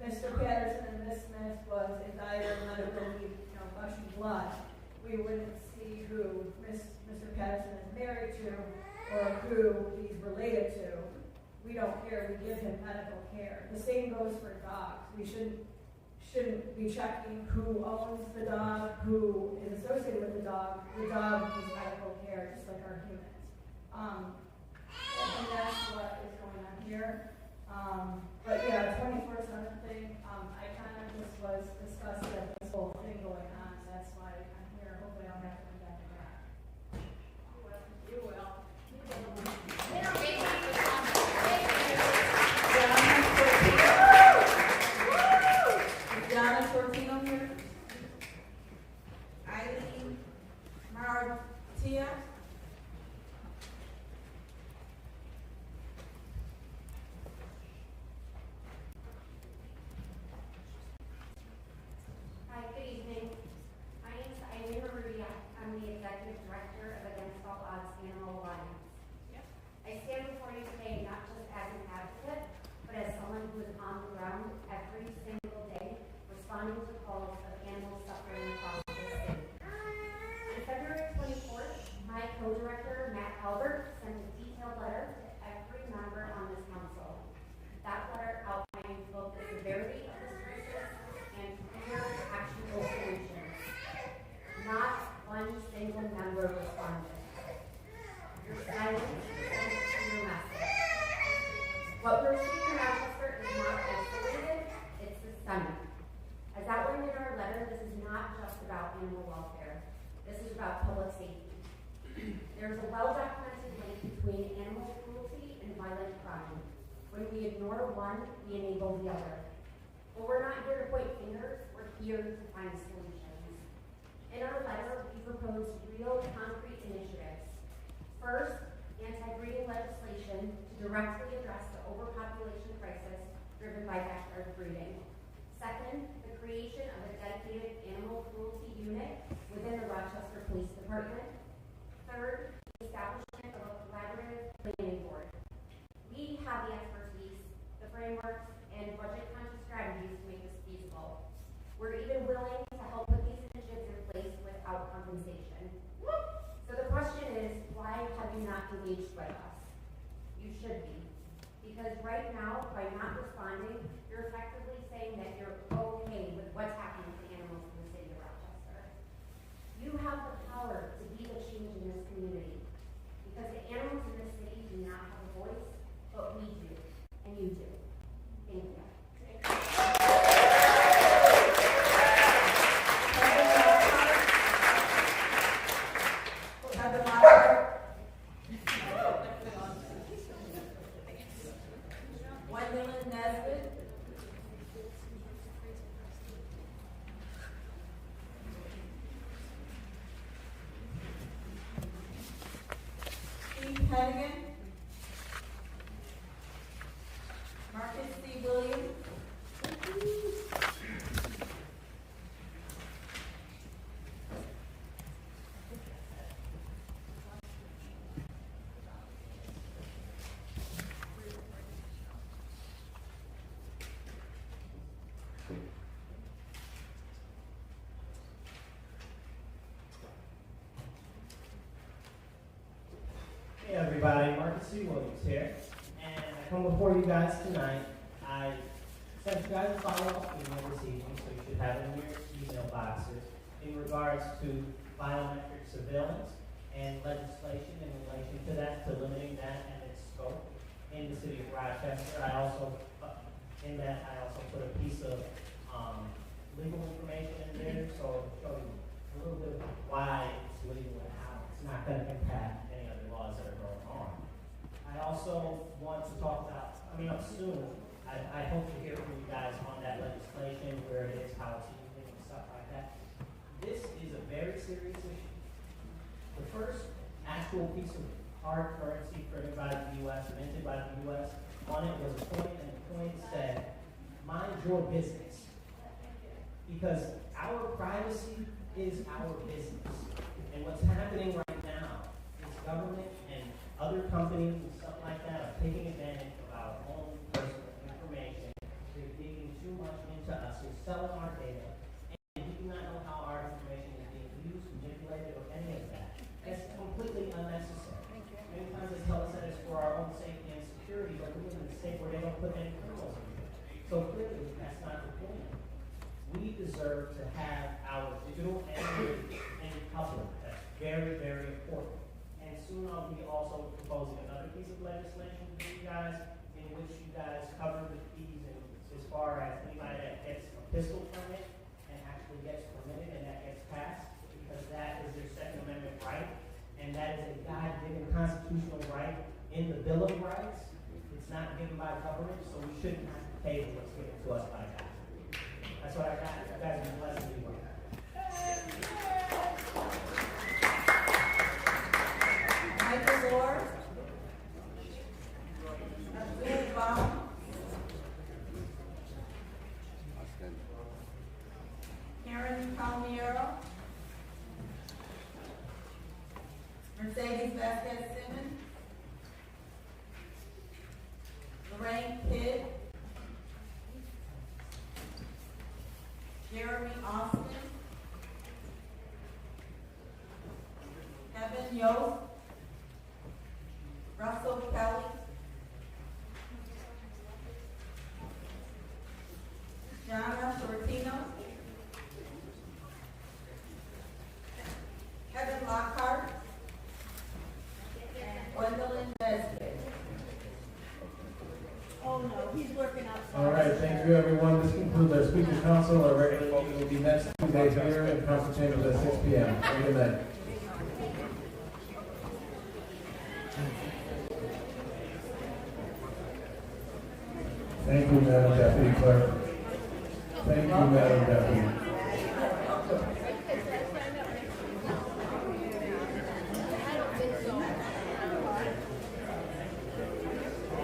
Mr. Patterson and Miss Smith was in dire medical need, gushing blood, we wouldn't see who Mr. Patterson is married to or who he's related to. We don't care. We give him medical care. The same goes for dogs. We shouldn't be checking who owns the dog, who is associated with the dog. The dog needs medical care, just like our humans. And that's what is going on here. But yeah, the 24/7 thing, I kind of just was disgusted at this whole thing going on. That's why I'm here. Hopefully I'll have to come back to that. You will. Is Donna Tortino here? Eileen Martia? Hi, good evening. My name is Eileen Maria. I'm the Executive Director of Against All Odds Animal Alliance. I stand before you today not just as an advocate, but as someone who is on the ground every single day responding to calls of animals suffering across the state. On February 24th, my co-director, Matt Albert, sent a detailed letter to every member on this council. That letter outlined both the severity of this crisis and clear, actionable solutions. Not one single member responded. Your silence sends a clear message. What we're seeing in Rochester is not isolated, it's systemic. As outlined in our letter, this is not just about animal welfare. This is about public safety. There's a well-documented link between animal cruelty and violent crime. When we ignore one, we enable the other. But we're not here to point fingers, we're here to find solutions. In our letter, we propose real concrete initiatives. First, anti-breeding legislation to directly address the overpopulation crisis driven by backyard breeding. Second, the creation of a dedicated animal cruelty unit within the Rochester Police Department. Third, the establishment of a collaborative planning board. We have the expertise, the frameworks, and budget-conscious strategies to make this feasible. We're even willing to help put these initiatives in place without compensation. So the question is, why have you not engaged with us? You should be. Because right now, by not responding, you're effectively saying that you're okay with what's happening to animals in the city of Rochester. You have the power to be the change in this community. Because the animals in this city do not have a voice, but we do. And you do. Thank you. Hennigan, Marcus C. everybody, Marcus C. Williams here, and I come before you guys tonight. I sent you guys a follow-up email this evening, so you should have it in your email boxes, in regards to biometric surveillance and legislation in relation to that, to limiting that and its scope in the city of Rochester. I also, in that, I also put a piece of legal information in there, so I'll show you a little bit of why it's legal and how it's not going to impact any other laws that are going on. I also want to talk about, soon, I hope to hear from you guys on that legislation, where it is, how it's using, and stuff like that. This is a very serious issue. The first actual piece of hard currency printed by the U.S., minted by the U.S., on it was a coin, and the coin said, "Mind your business." Because our privacy is our business. And what's happening right now is government and other companies and stuff like that are taking advantage of our own personal information. They're digging too much into us. They're selling our data. And we do not know how our information is being used, manipulated, or any of that. That's completely unnecessary. Many times they tell us that it's for our own safety and security, but we live in a state where they don't put any criminals in here. So clearly, that's not the point. We deserve to have our digital identity in public. That's very, very important. And soon I'll be also proposing another piece of legislation for you guys, in which you guys cover the fees and as far as anybody that gets a pistol permit and actually gets permitted and that gets passed, because that is their Second Amendment right, and that is a God-given constitutional right in the Bill of Rights. It's not given by government, so we shouldn't have to pay for what's given to us by God. That's what I got. You guys are blessed to be with. Michael Lord. Bill Baum. Karen Palmiero. Mercedes Vasquez Simmons. Lorraine Pitt. Jeremy Austin. Kevin Yost. Russell Kelly. Jana Sortino. Kevin Lockhart. And Gwendolyn Vesquez. Oh no, he's working outside. All right, thank you, everyone. This concludes our speaker council. Our regular meeting will be next Tuesday here in council chambers at 6 p.m. Have a good night. Thank you, Madam Deputy Clerk. Thank you, Madam Deputy.